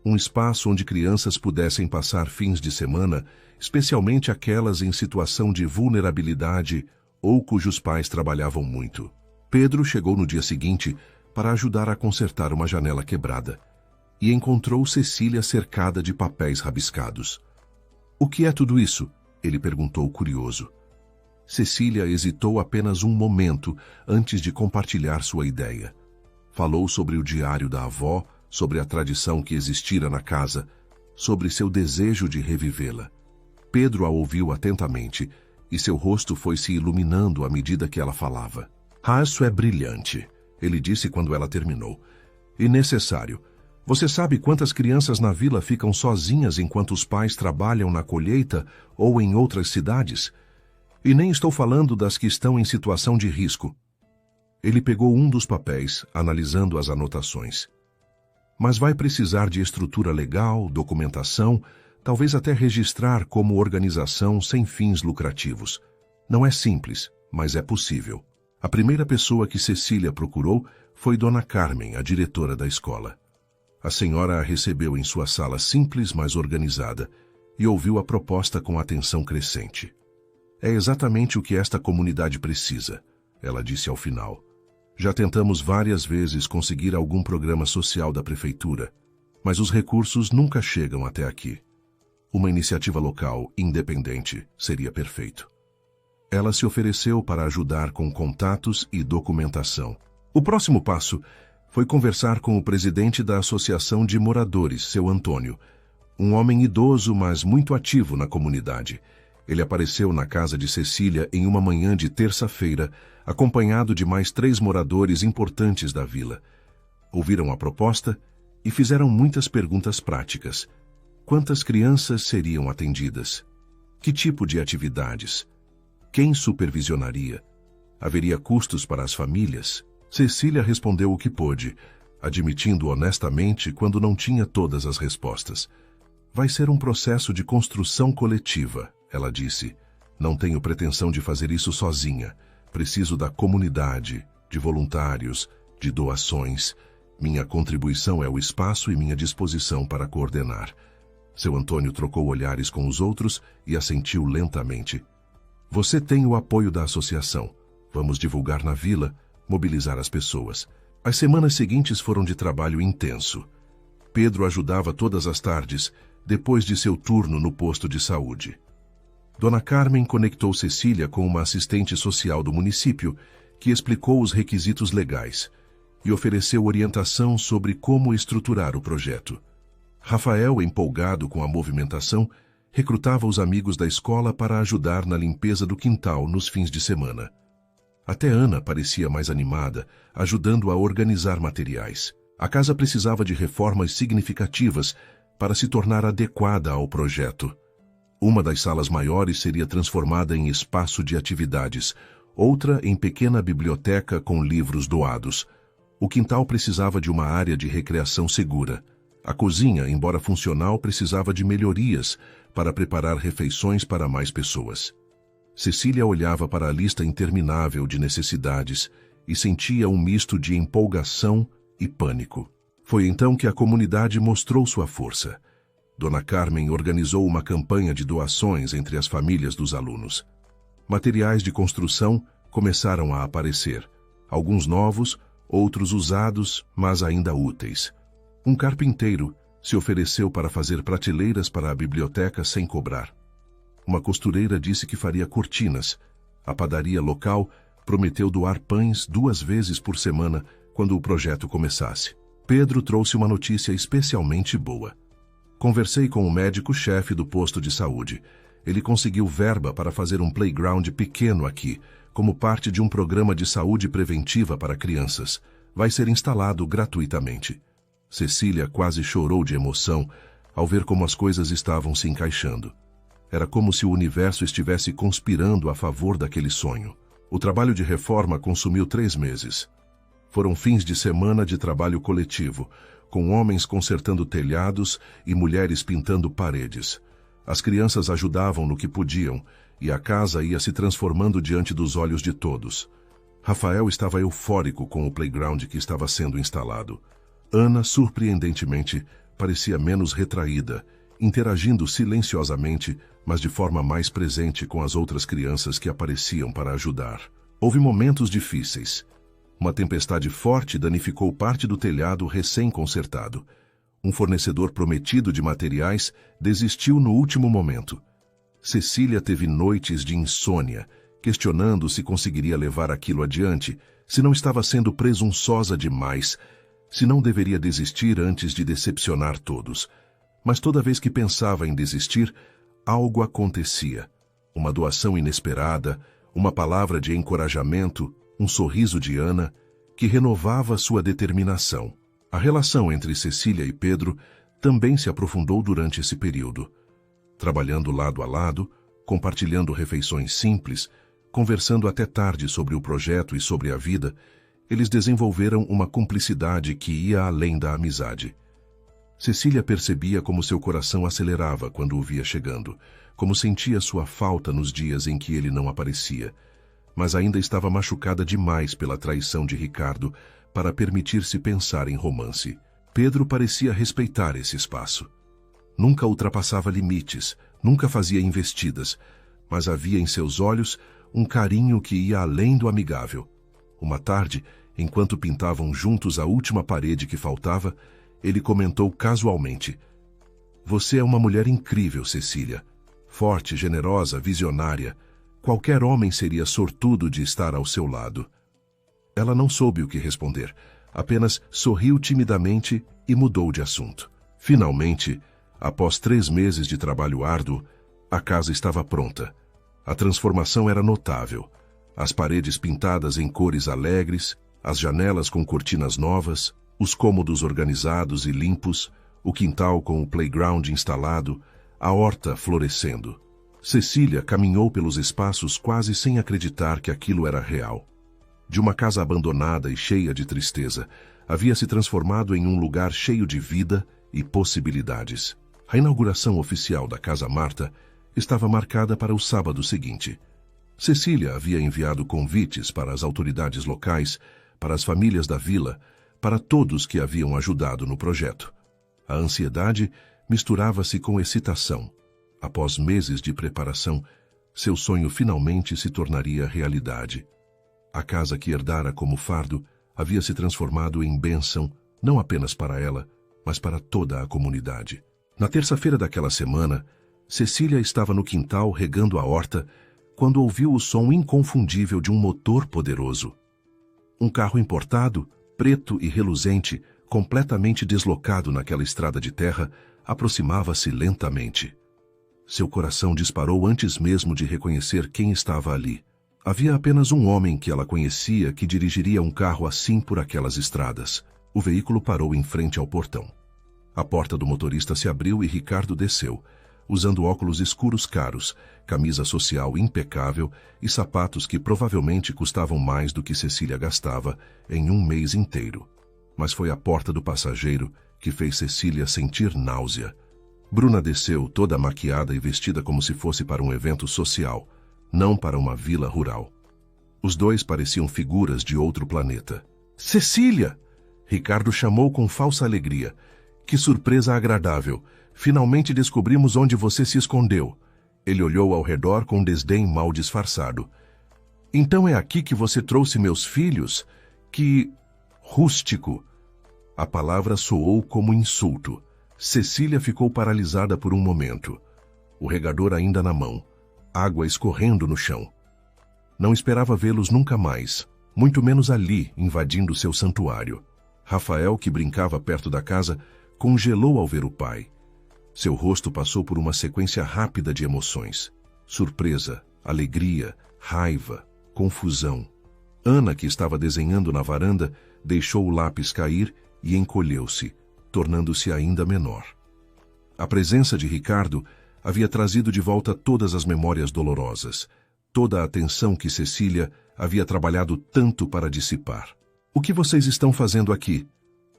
Um espaço onde crianças pudessem passar fins de semana, especialmente aquelas em situação de vulnerabilidade ou cujos pais trabalhavam muito. Pedro chegou no dia seguinte para ajudar a consertar uma janela quebrada e encontrou Cecília cercada de papéis rabiscados. "O que é tudo isso?" ele perguntou curioso. Cecília hesitou apenas um momento antes de compartilhar sua ideia. Falou sobre o diário da avó, sobre a tradição que existira na casa, sobre seu desejo de revivê-la. Pedro a ouviu atentamente e seu rosto foi se iluminando à medida que ela falava. "Isso é brilhante", ele disse quando ela terminou. "E necessário. Você sabe quantas crianças na vila ficam sozinhas enquanto os pais trabalham na colheita ou em outras cidades? E nem estou falando das que estão em situação de risco." Ele pegou um dos papéis, analisando as anotações. "Mas vai precisar de estrutura legal, documentação, talvez até registrar como organização sem fins lucrativos. Não é simples, mas é possível." A primeira pessoa que Cecília procurou foi Dona Carmen, a diretora da escola. A senhora a recebeu em sua sala simples, mas organizada, e ouviu a proposta com atenção crescente. "É exatamente o que esta comunidade precisa", ela disse ao final. "Já tentamos várias vezes conseguir algum programa social da prefeitura, mas os recursos nunca chegam até aqui. Uma iniciativa local, independente, seria perfeito." Ela se ofereceu para ajudar com contatos e documentação. O próximo passo foi conversar com o presidente da Associação de Moradores, seu Antônio, um homem idoso, mas muito ativo na comunidade. Ele apareceu na casa de Cecília em uma manhã de terça-feira, acompanhado de mais 3 moradores importantes da vila. Ouviram a proposta e fizeram muitas perguntas práticas. Quantas crianças seriam atendidas? Que tipo de atividades? Quem supervisionaria? Haveria custos para as famílias? Cecília respondeu o que pôde, admitindo honestamente quando não tinha todas as respostas. "Vai ser um processo de construção coletiva", ela disse. "Não tenho pretensão de fazer isso sozinha. Preciso da comunidade, de voluntários, de doações. Minha contribuição é o espaço e minha disposição para coordenar." Seu Antônio trocou olhares com os outros e assentiu lentamente. "Você tem o apoio da associação. Vamos divulgar na vila, mobilizar as pessoas." As semanas seguintes foram de trabalho intenso. Pedro ajudava todas as tardes, depois de seu turno no posto de saúde. Dona Carmen conectou Cecília com uma assistente social do município, que explicou os requisitos legais e ofereceu orientação sobre como estruturar o projeto. Rafael, empolgado com a movimentação, recrutava os amigos da escola para ajudar na limpeza do quintal nos fins de semana. Até Ana parecia mais animada, ajudando a organizar materiais. A casa precisava de reformas significativas para se tornar adequada ao projeto. Uma das salas maiores seria transformada em espaço de atividades, outra em pequena biblioteca com livros doados. O quintal precisava de uma área de recreação segura. A cozinha, embora funcional, precisava de melhorias para preparar refeições para mais pessoas. Cecília olhava para a lista interminável de necessidades e sentia um misto de empolgação e pânico. Foi então que a comunidade mostrou sua força. Dona Carmen organizou uma campanha de doações entre as famílias dos alunos. Materiais de construção começaram a aparecer, alguns novos, outros usados, mas ainda úteis. Um carpinteiro se ofereceu para fazer prateleiras para a biblioteca sem cobrar. Uma costureira disse que faria cortinas. A padaria local prometeu doar pães 2 vezes por semana quando o projeto começasse. Pedro trouxe uma notícia especialmente boa. Conversei com o médico-chefe do posto de saúde. Ele conseguiu verba para fazer um playground pequeno aqui, como parte de um programa de saúde preventiva para crianças. Vai ser instalado gratuitamente. Cecília quase chorou de emoção ao ver como as coisas estavam se encaixando. Era como se o universo estivesse conspirando a favor daquele sonho. O trabalho de reforma consumiu 3 meses. Foram fins de semana de trabalho coletivo, com homens consertando telhados e mulheres pintando paredes. As crianças ajudavam no que podiam, e a casa ia se transformando diante dos olhos de todos. Rafael estava eufórico com o playground que estava sendo instalado. Ana, surpreendentemente, parecia menos retraída, interagindo silenciosamente, mas de forma mais presente com as outras crianças que apareciam para ajudar. Houve momentos difíceis. Uma tempestade forte danificou parte do telhado recém-consertado. Um fornecedor prometido de materiais desistiu no último momento. Cecília teve noites de insônia, questionando se conseguiria levar aquilo adiante, se não estava sendo presunçosa demais, se não deveria desistir antes de decepcionar todos. Mas toda vez que pensava em desistir, algo acontecia. Uma doação inesperada, uma palavra de encorajamento, um sorriso de Ana, que renovava sua determinação. A relação entre Cecília e Pedro também se aprofundou durante esse período. Trabalhando lado a lado, compartilhando refeições simples, conversando até tarde sobre o projeto e sobre a vida, eles desenvolveram uma cumplicidade que ia além da amizade. Cecília percebia como seu coração acelerava quando o via chegando, como sentia sua falta nos dias em que ele não aparecia, mas ainda estava machucada demais pela traição de Ricardo para permitir-se pensar em romance. Pedro parecia respeitar esse espaço. Nunca ultrapassava limites, nunca fazia investidas, mas havia em seus olhos um carinho que ia além do amigável. Uma tarde, enquanto pintavam juntos a última parede que faltava, ele comentou casualmente: "Você é uma mulher incrível, Cecília. Forte, generosa, visionária. Qualquer homem seria sortudo de estar ao seu lado." Ela não soube o que responder, apenas sorriu timidamente e mudou de assunto. Finalmente, após 3 meses de trabalho árduo, a casa estava pronta. A transformação era notável. As paredes pintadas em cores alegres, as janelas com cortinas novas, os cômodos organizados e limpos, o quintal com o playground instalado, a horta florescendo. Cecília caminhou pelos espaços quase sem acreditar que aquilo era real. De uma casa abandonada e cheia de tristeza, havia se transformado em um lugar cheio de vida e possibilidades. A inauguração oficial da Casa Marta estava marcada para o sábado seguinte. Cecília havia enviado convites para as autoridades locais, para as famílias da vila, para todos que haviam ajudado no projeto. A ansiedade misturava-se com excitação. Após meses de preparação, seu sonho finalmente se tornaria realidade. A casa que herdara como fardo havia se transformado em bênção, não apenas para ela, mas para toda a comunidade. Na terça-feira daquela semana, Cecília estava no quintal regando a horta quando ouviu o som inconfundível de um motor poderoso. Um carro importado, preto e reluzente, completamente deslocado naquela estrada de terra, aproximava-se lentamente. Seu coração disparou antes mesmo de reconhecer quem estava ali. Havia apenas um homem que ela conhecia que dirigiria um carro assim por aquelas estradas. O veículo parou em frente ao portão. A porta do motorista se abriu e Ricardo desceu, usando óculos escuros caros, camisa social impecável e sapatos que provavelmente custavam mais do que Cecília gastava em um mês inteiro. Mas foi a porta do passageiro que fez Cecília sentir náusea. Bruna desceu toda maquiada e vestida como se fosse para um evento social, não para uma vila rural. Os dois pareciam figuras de outro planeta. "Cecília!" Ricardo chamou com falsa alegria. "Que surpresa agradável! Finalmente descobrimos onde você se escondeu." Ele olhou ao redor com desdém mal disfarçado. "Então é aqui que você trouxe meus filhos? Que... rústico!" A palavra soou como insulto. Cecília ficou paralisada por um momento. O regador ainda na mão. Água escorrendo no chão. Não esperava vê-los nunca mais, muito menos ali, invadindo seu santuário. Rafael, que brincava perto da casa, congelou ao ver o pai. Seu rosto passou por uma sequência rápida de emoções. Surpresa, alegria, raiva, confusão. Ana, que estava desenhando na varanda, deixou o lápis cair e encolheu-se, tornando-se ainda menor. A presença de Ricardo havia trazido de volta todas as memórias dolorosas, toda a atenção que Cecília havia trabalhado tanto para dissipar. "O que vocês estão fazendo aqui?"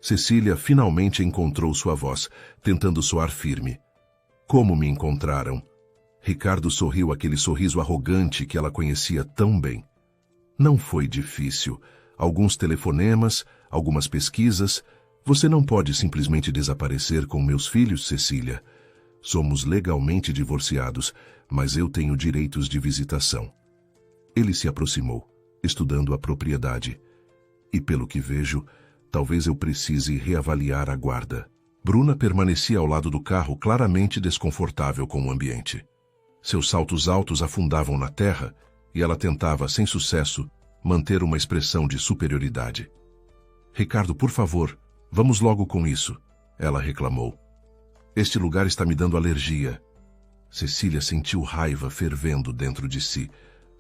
Cecília finalmente encontrou sua voz, tentando soar firme. "Como me encontraram?" Ricardo sorriu aquele sorriso arrogante que ela conhecia tão bem. "Não foi difícil. Alguns telefonemas, algumas pesquisas. Você não pode simplesmente desaparecer com meus filhos, Cecília. Somos legalmente divorciados, mas eu tenho direitos de visitação. Ele se aproximou, estudando a propriedade. E pelo que vejo, talvez eu precise reavaliar a guarda. Bruna permanecia ao lado do carro, claramente desconfortável com o ambiente. Seus saltos altos afundavam na terra e ela tentava, sem sucesso, manter uma expressão de superioridade. Ricardo, por favor, vamos logo com isso, ela reclamou. Este lugar está me dando alergia. Cecília sentiu raiva fervendo dentro de si.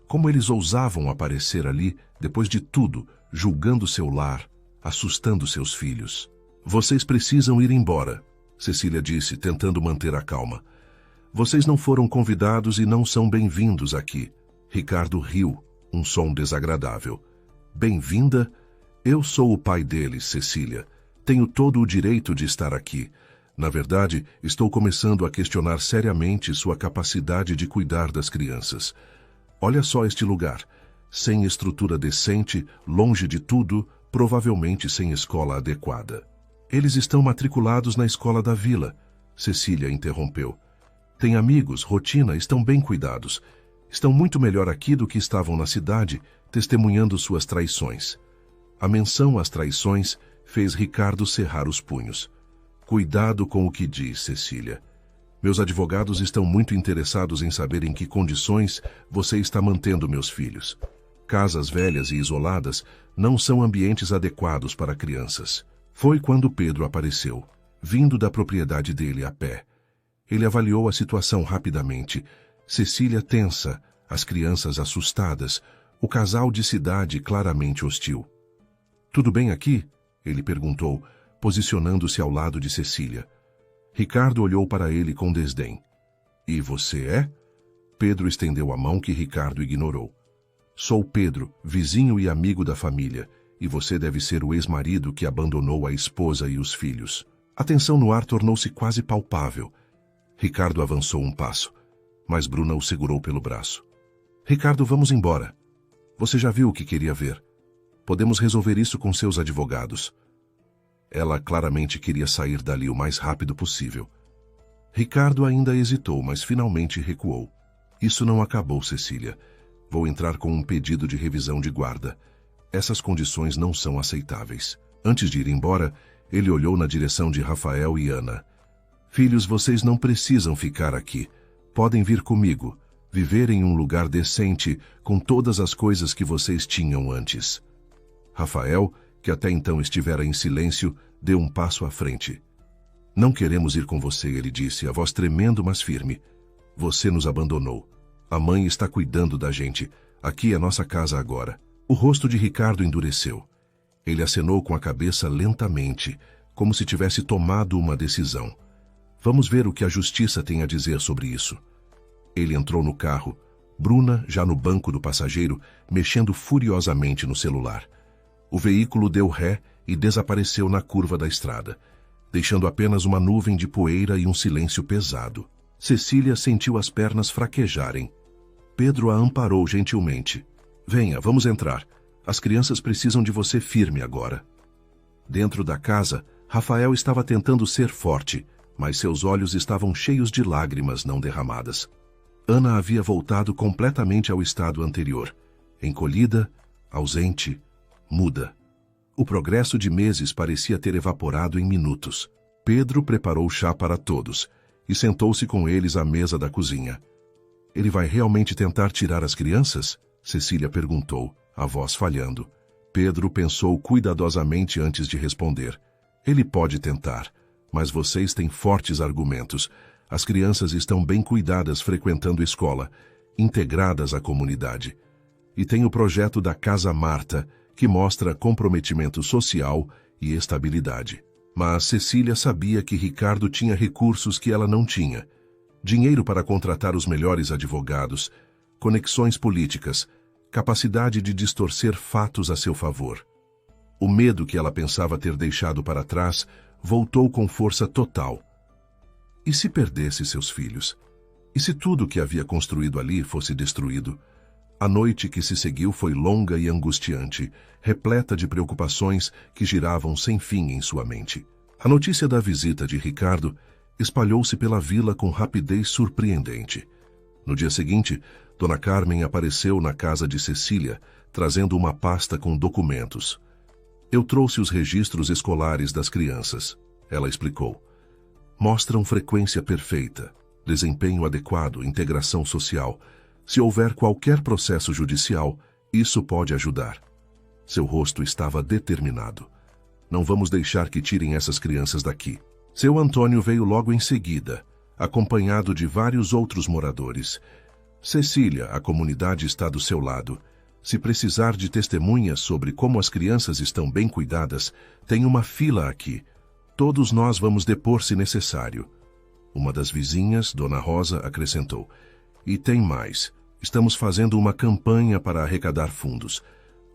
Como eles ousavam aparecer ali, depois de tudo, julgando seu lar, assustando seus filhos. Vocês precisam ir embora, Cecília disse, tentando manter a calma. Vocês não foram convidados e não são bem-vindos aqui. Ricardo riu, um som desagradável. Bem-vinda? Eu sou o pai deles, Cecília. Tenho todo o direito de estar aqui. Na verdade, estou começando a questionar seriamente sua capacidade de cuidar das crianças. Olha só este lugar. Sem estrutura decente, longe de tudo, provavelmente sem escola adequada. Eles estão matriculados na escola da vila, Cecília interrompeu. Têm amigos, rotina, estão bem cuidados. Estão muito melhor aqui do que estavam na cidade, testemunhando suas traições. A menção às traições fez Ricardo cerrar os punhos. Cuidado com o que diz, Cecília. Meus advogados estão muito interessados em saber em que condições você está mantendo meus filhos. Casas velhas e isoladas não são ambientes adequados para crianças. Foi quando Pedro apareceu, vindo da propriedade dele a pé. Ele avaliou a situação rapidamente. Cecília tensa, as crianças assustadas, o casal de cidade claramente hostil. Tudo bem aqui? Ele perguntou, posicionando-se ao lado de Cecília. Ricardo olhou para ele com desdém. E você é? Pedro estendeu a mão que Ricardo ignorou. Sou Pedro, vizinho e amigo da família, e você deve ser o ex-marido que abandonou a esposa e os filhos. A tensão no ar tornou-se quase palpável. Ricardo avançou um passo, mas Bruna o segurou pelo braço. Ricardo, vamos embora. Você já viu o que queria ver. Podemos resolver isso com seus advogados. Ela claramente queria sair dali o mais rápido possível. Ricardo ainda hesitou, mas finalmente recuou. Isso não acabou, Cecília. Vou entrar com um pedido de revisão de guarda. Essas condições não são aceitáveis. Antes de ir embora, ele olhou na direção de Rafael e Ana. Filhos, vocês não precisam ficar aqui. Podem vir comigo, viver em um lugar decente, com todas as coisas que vocês tinham antes. Rafael, que até então estivera em silêncio, deu um passo à frente. Não queremos ir com você, ele disse, a voz tremendo, mas firme. Você nos abandonou. A mãe está cuidando da gente. Aqui é nossa casa agora. O rosto de Ricardo endureceu. Ele acenou com a cabeça lentamente, como se tivesse tomado uma decisão. Vamos ver o que a justiça tem a dizer sobre isso. Ele entrou no carro, Bruna, já no banco do passageiro, mexendo furiosamente no celular. O veículo deu ré e desapareceu na curva da estrada, deixando apenas uma nuvem de poeira e um silêncio pesado. Cecília sentiu as pernas fraquejarem. Pedro a amparou gentilmente. Venha, vamos entrar. As crianças precisam de você firme agora. Dentro da casa, Rafael estava tentando ser forte, mas seus olhos estavam cheios de lágrimas não derramadas. Ana havia voltado completamente ao estado anterior, encolhida, ausente, muda. O progresso de meses parecia ter evaporado em minutos. Pedro preparou chá para todos e sentou-se com eles à mesa da cozinha. Ele vai realmente tentar tirar as crianças? Cecília perguntou, a voz falhando. Pedro pensou cuidadosamente antes de responder. Ele pode tentar, mas vocês têm fortes argumentos. As crianças estão bem cuidadas frequentando escola, integradas à comunidade. E tem o projeto da Casa Marta, que mostra comprometimento social e estabilidade. Mas Cecília sabia que Ricardo tinha recursos que ela não tinha. Dinheiro para contratar os melhores advogados, conexões políticas, capacidade de distorcer fatos a seu favor. O medo que ela pensava ter deixado para trás voltou com força total. E se perdesse seus filhos? E se tudo que havia construído ali fosse destruído? A noite que se seguiu foi longa e angustiante, repleta de preocupações que giravam sem fim em sua mente. A notícia da visita de Ricardo espalhou-se pela vila com rapidez surpreendente. No dia seguinte, Dona Carmen apareceu na casa de Cecília, trazendo uma pasta com documentos. Eu trouxe os registros escolares das crianças, ela explicou. Mostram frequência perfeita, desempenho adequado, integração social. Se houver qualquer processo judicial, isso pode ajudar. Seu rosto estava determinado. Não vamos deixar que tirem essas crianças daqui. Seu Antônio veio logo em seguida, acompanhado de vários outros moradores. Cecília, a comunidade está do seu lado. Se precisar de testemunhas sobre como as crianças estão bem cuidadas, tem uma fila aqui. Todos nós vamos depor se necessário. Uma das vizinhas, Dona Rosa, acrescentou. E tem mais. Estamos fazendo uma campanha para arrecadar fundos.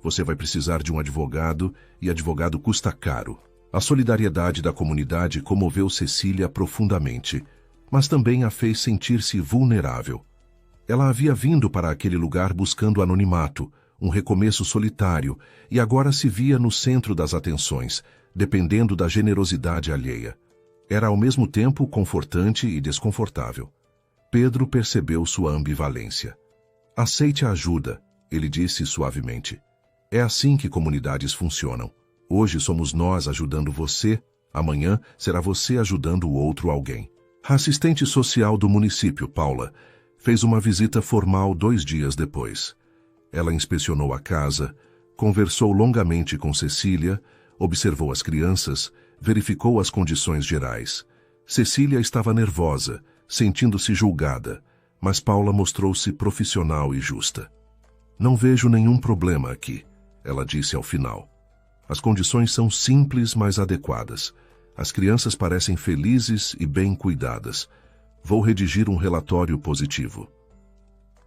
Você vai precisar de um advogado, e advogado custa caro. A solidariedade da comunidade comoveu Cecília profundamente, mas também a fez sentir-se vulnerável. Ela havia vindo para aquele lugar buscando anonimato, um recomeço solitário, e agora se via no centro das atenções, dependendo da generosidade alheia. Era ao mesmo tempo confortante e desconfortável. Pedro percebeu sua ambivalência. Aceite a ajuda, ele disse suavemente. É assim que comunidades funcionam. Hoje somos nós ajudando você, amanhã será você ajudando o outro alguém. A assistente social do município, Paula, fez uma visita formal 2 dias depois. Ela inspecionou a casa, conversou longamente com Cecília, observou as crianças, verificou as condições gerais. Cecília estava nervosa, sentindo-se julgada, mas Paula mostrou-se profissional e justa. Não vejo nenhum problema aqui, ela disse ao final. As condições são simples, mas adequadas. As crianças parecem felizes e bem cuidadas. Vou redigir um relatório positivo.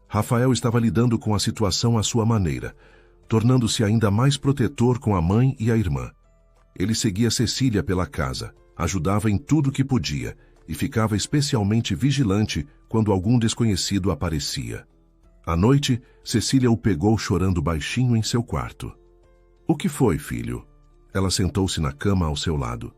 Rafael estava lidando com a situação à sua maneira, tornando-se ainda mais protetor com a mãe e a irmã. Ele seguia Cecília pela casa, ajudava em tudo que podia e ficava especialmente vigilante quando algum desconhecido aparecia. À noite, Cecília o pegou chorando baixinho em seu quarto. O que foi, filho? Ela sentou-se na cama ao seu lado.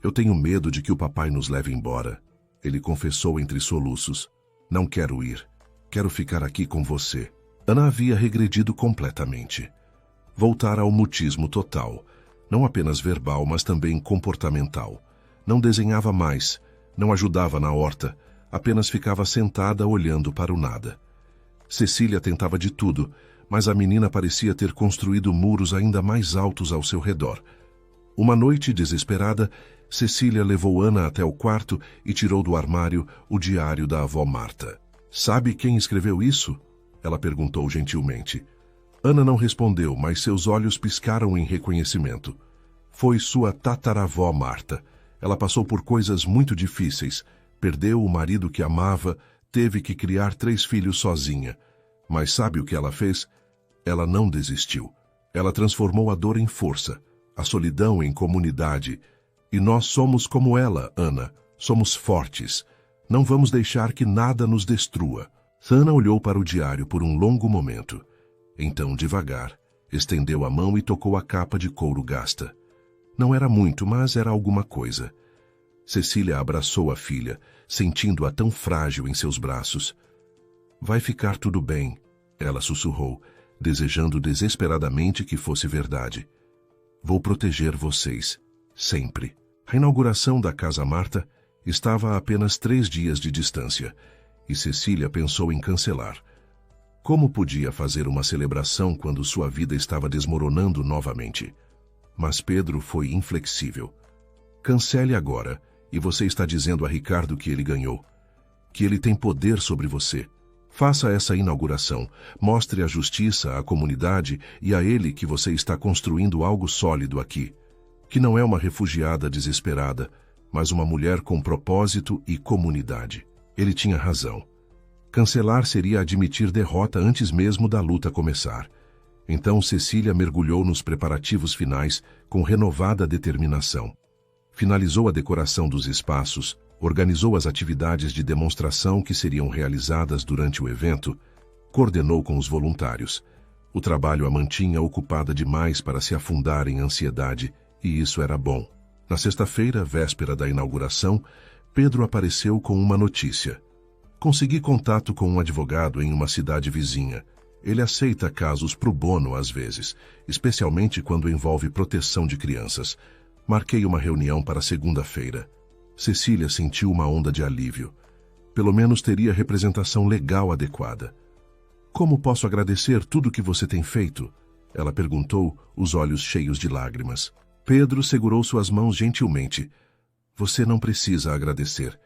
Eu tenho medo de que o papai nos leve embora. Ele confessou entre soluços. Não quero ir. Quero ficar aqui com você. Ana havia regredido completamente. Voltara ao mutismo total. Não apenas verbal, mas também comportamental. Não desenhava mais. Não ajudava na horta. Apenas ficava sentada olhando para o nada. Cecília tentava de tudo, mas a menina parecia ter construído muros ainda mais altos ao seu redor. Uma noite, desesperada, Cecília levou Ana até o quarto e tirou do armário o diário da avó Marta. Sabe quem escreveu isso? Ela perguntou gentilmente. Ana não respondeu, mas seus olhos piscaram em reconhecimento. Foi sua tataravó Marta. Ela passou por coisas muito difíceis. Perdeu o marido que amava, teve que criar 3 filhos sozinha. Mas sabe o que ela fez? Ela não desistiu. Ela transformou a dor em força, a solidão em comunidade. E nós somos como ela, Ana. Somos fortes. Não vamos deixar que nada nos destrua. Ana olhou para o diário por um longo momento. Então, devagar, estendeu a mão e tocou a capa de couro gasta. Não era muito, mas era alguma coisa. Cecília abraçou a filha, sentindo-a tão frágil em seus braços. Vai ficar tudo bem, ela sussurrou, desejando desesperadamente que fosse verdade. Vou proteger vocês, sempre. A inauguração da Casa Marta estava a apenas 3 dias de distância, e Cecília pensou em cancelar. Como podia fazer uma celebração quando sua vida estava desmoronando novamente? Mas Pedro foi inflexível. Cancele agora, e você está dizendo a Ricardo que ele ganhou. Que ele tem poder sobre você. Faça essa inauguração, mostre a justiça à comunidade e a ele que você está construindo algo sólido aqui. Que não é uma refugiada desesperada, mas uma mulher com propósito e comunidade. Ele tinha razão. Cancelar seria admitir derrota antes mesmo da luta começar. Então Cecília mergulhou nos preparativos finais com renovada determinação. Finalizou a decoração dos espaços, organizou as atividades de demonstração que seriam realizadas durante o evento Coordenou com os voluntários. O trabalho a mantinha ocupada demais para se afundar em ansiedade, e isso era bom. Na sexta-feira, véspera da inauguração, Pedro apareceu com uma notícia. Consegui contato com um advogado em uma cidade vizinha. Ele aceita casos pro bono às vezes, especialmente quando envolve proteção de crianças. Marquei uma reunião para segunda-feira. Cecília sentiu uma onda de alívio. Pelo menos teria representação legal adequada. Como posso agradecer tudo o que você tem feito? Ela perguntou, os olhos cheios de lágrimas. Pedro segurou suas mãos gentilmente. Você não precisa agradecer.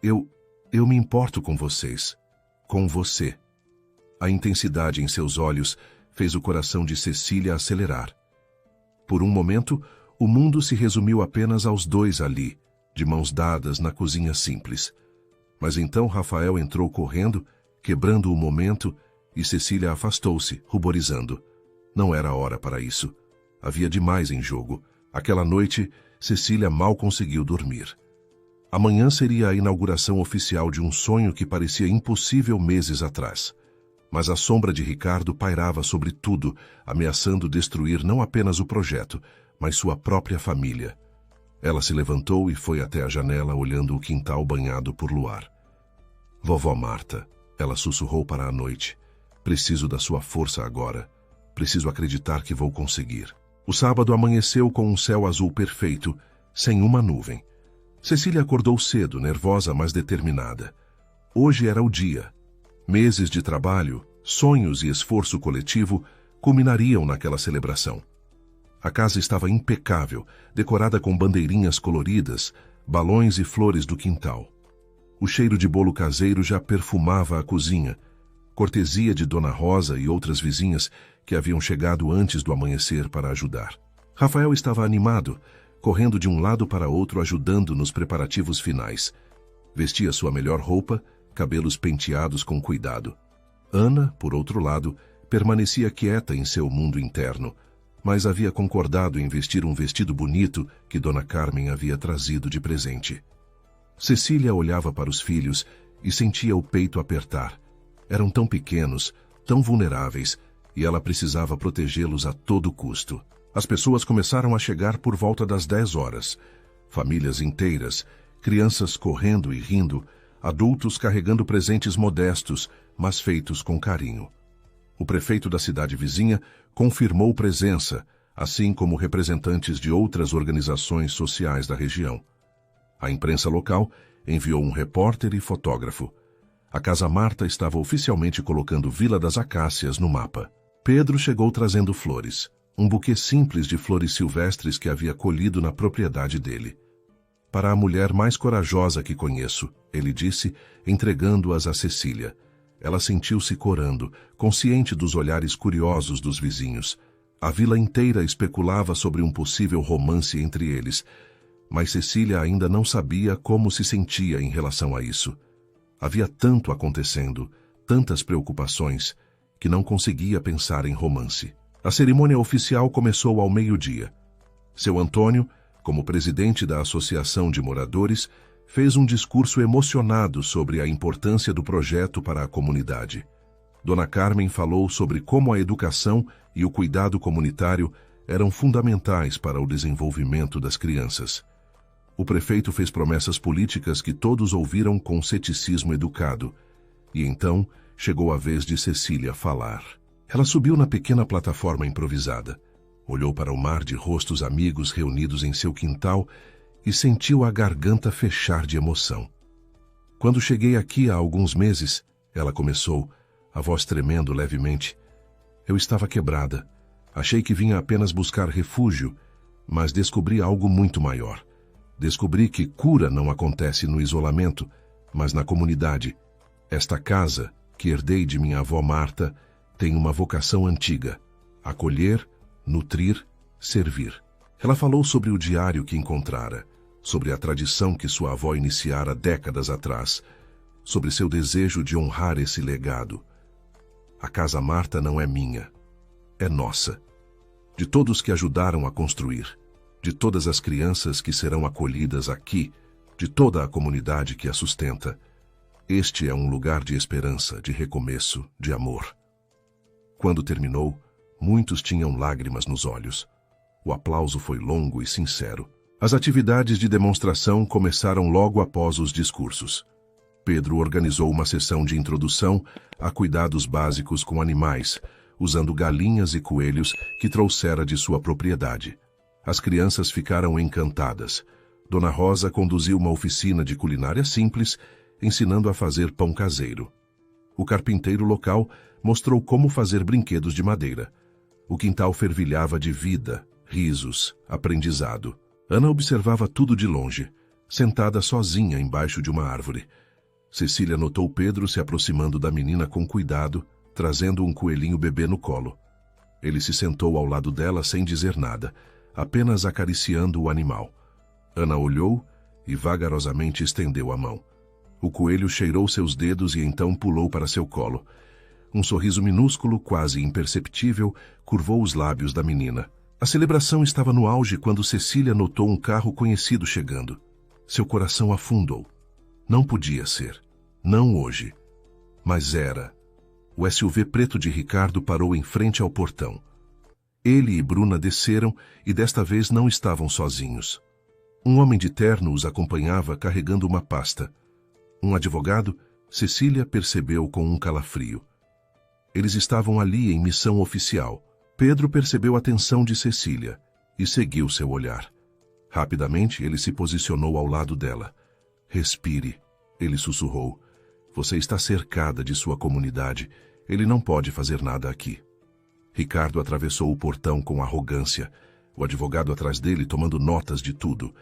Eu me importo com vocês. Com você. A intensidade em seus olhos fez o coração de Cecília acelerar. Por um momento, o mundo se resumiu apenas aos dois ali, de mãos dadas na cozinha simples. Mas então Rafael entrou correndo, quebrando o momento, e Cecília afastou-se, ruborizando. Não era hora para isso. Havia demais em jogo. Aquela noite, Cecília mal conseguiu dormir. Amanhã seria a inauguração oficial de um sonho que parecia impossível meses atrás. Mas a sombra de Ricardo pairava sobre tudo, ameaçando destruir não apenas o projeto, mas sua própria família. Ela se levantou e foi até a janela, olhando o quintal banhado por luar. Vovó Marta, ela sussurrou para a noite. Preciso da sua força agora. Preciso acreditar que vou conseguir. O sábado amanheceu com um céu azul perfeito, sem uma nuvem. Cecília acordou cedo, nervosa, mas determinada. Hoje era o dia. Meses de trabalho, sonhos e esforço coletivo culminariam naquela celebração. A casa estava impecável, decorada com bandeirinhas coloridas, balões e flores do quintal. O cheiro de bolo caseiro já perfumava a cozinha, cortesia de Dona Rosa e outras vizinhas que haviam chegado antes do amanhecer para ajudar. Rafael estava animado, correndo de um lado para outro ajudando nos preparativos finais. Vestia sua melhor roupa, cabelos penteados com cuidado. Ana, por outro lado, permanecia quieta em seu mundo interno, mas havia concordado em vestir um vestido bonito que Dona Carmen havia trazido de presente. Cecília olhava para os filhos e sentia o peito apertar. Eram tão pequenos, tão vulneráveis, e ela precisava protegê-los a todo custo. As pessoas começaram a chegar por volta das 10 horas. Famílias inteiras, crianças correndo e rindo, adultos carregando presentes modestos, mas feitos com carinho. O prefeito da cidade vizinha confirmou presença, assim como representantes de outras organizações sociais da região. A imprensa local enviou um repórter e fotógrafo. A Casa Marta estava oficialmente colocando Vila das Acácias no mapa. Pedro chegou trazendo flores, um buquê simples de flores silvestres que havia colhido na propriedade dele. Para a mulher mais corajosa que conheço, ele disse, entregando-as a Cecília. Ela sentiu-se corando, consciente dos olhares curiosos dos vizinhos. A vila inteira especulava sobre um possível romance entre eles, mas Cecília ainda não sabia como se sentia em relação a isso. Havia tanto acontecendo, tantas preocupações, que não conseguia pensar em romance. A cerimônia oficial começou ao meio-dia. Seu Antônio, como presidente da Associação de Moradores, fez um discurso emocionado sobre a importância do projeto para a comunidade. Dona Carmen falou sobre como a educação e o cuidado comunitário eram fundamentais para o desenvolvimento das crianças. O prefeito fez promessas políticas que todos ouviram com ceticismo educado. E então chegou a vez de Cecília falar. Ela subiu na pequena plataforma improvisada, olhou para o mar de rostos amigos reunidos em seu quintal e sentiu a garganta fechar de emoção. Quando cheguei aqui há alguns meses, ela começou, a voz tremendo levemente. Eu estava quebrada. Achei que vinha apenas buscar refúgio, mas descobri algo muito maior. Descobri que cura não acontece no isolamento, mas na comunidade. Esta casa, que herdei de minha avó Marta, tem uma vocação antiga: acolher, nutrir, servir. Ela falou sobre o diário que encontrara, sobre a tradição que sua avó iniciara décadas atrás, sobre seu desejo de honrar esse legado. A Casa Marta não é minha, é nossa. De todos que ajudaram a construir, de todas as crianças que serão acolhidas aqui, de toda a comunidade que a sustenta. Este é um lugar de esperança, de recomeço, de amor. Quando terminou, muitos tinham lágrimas nos olhos. O aplauso foi longo e sincero. As atividades de demonstração começaram logo após os discursos. Pedro organizou uma sessão de introdução a cuidados básicos com animais, usando galinhas e coelhos que trouxera de sua propriedade. As crianças ficaram encantadas. Dona Rosa conduziu uma oficina de culinária simples, ensinando a fazer pão caseiro. O carpinteiro local mostrou como fazer brinquedos de madeira. O quintal fervilhava de vida, risos, aprendizado. Ana observava tudo de longe, sentada sozinha embaixo de uma árvore. Cecília notou Pedro se aproximando da menina com cuidado, trazendo um coelhinho bebê no colo. Ele se sentou ao lado dela sem dizer nada, apenas acariciando o animal. Ana olhou e vagarosamente estendeu a mão. O coelho cheirou seus dedos e então pulou para seu colo. Um sorriso minúsculo, quase imperceptível, curvou os lábios da menina. A celebração estava no auge quando Cecília notou um carro conhecido chegando. Seu coração afundou. Não podia ser. Não hoje. Mas era. O SUV preto de Ricardo parou em frente ao portão. Ele e Bruna desceram e desta vez não estavam sozinhos. Um homem de terno os acompanhava carregando uma pasta. Um advogado, Cecília percebeu com um calafrio. Eles estavam ali em missão oficial. Pedro percebeu a tensão de Cecília e seguiu seu olhar. Rapidamente ele se posicionou ao lado dela. Respire, ele sussurrou. Você está cercada de sua comunidade. Ele não pode fazer nada aqui. Ricardo atravessou o portão com arrogância, o advogado atrás dele tomando notas de tudo.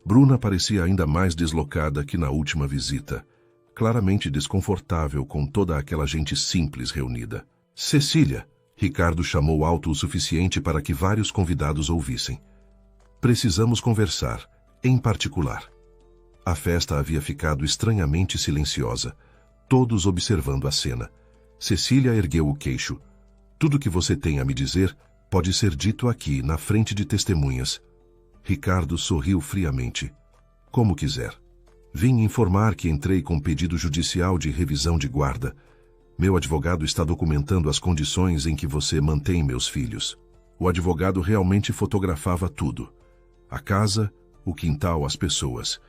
Bruna parecia ainda mais deslocada que na última visita, claramente desconfortável com toda aquela gente simples reunida. Cecília, Ricardo chamou alto o suficiente para que vários convidados ouvissem. Precisamos conversar, em particular. A festa havia ficado estranhamente silenciosa, todos observando a cena. Cecília ergueu o queixo. Tudo que você tem a me dizer pode ser dito aqui, na frente de testemunhas. Ricardo sorriu friamente. Como quiser. Vim informar que entrei com pedido judicial de revisão de guarda. Meu advogado está documentando as condições em que você mantém meus filhos. O advogado realmente fotografava tudo. A casa, o quintal, as pessoas.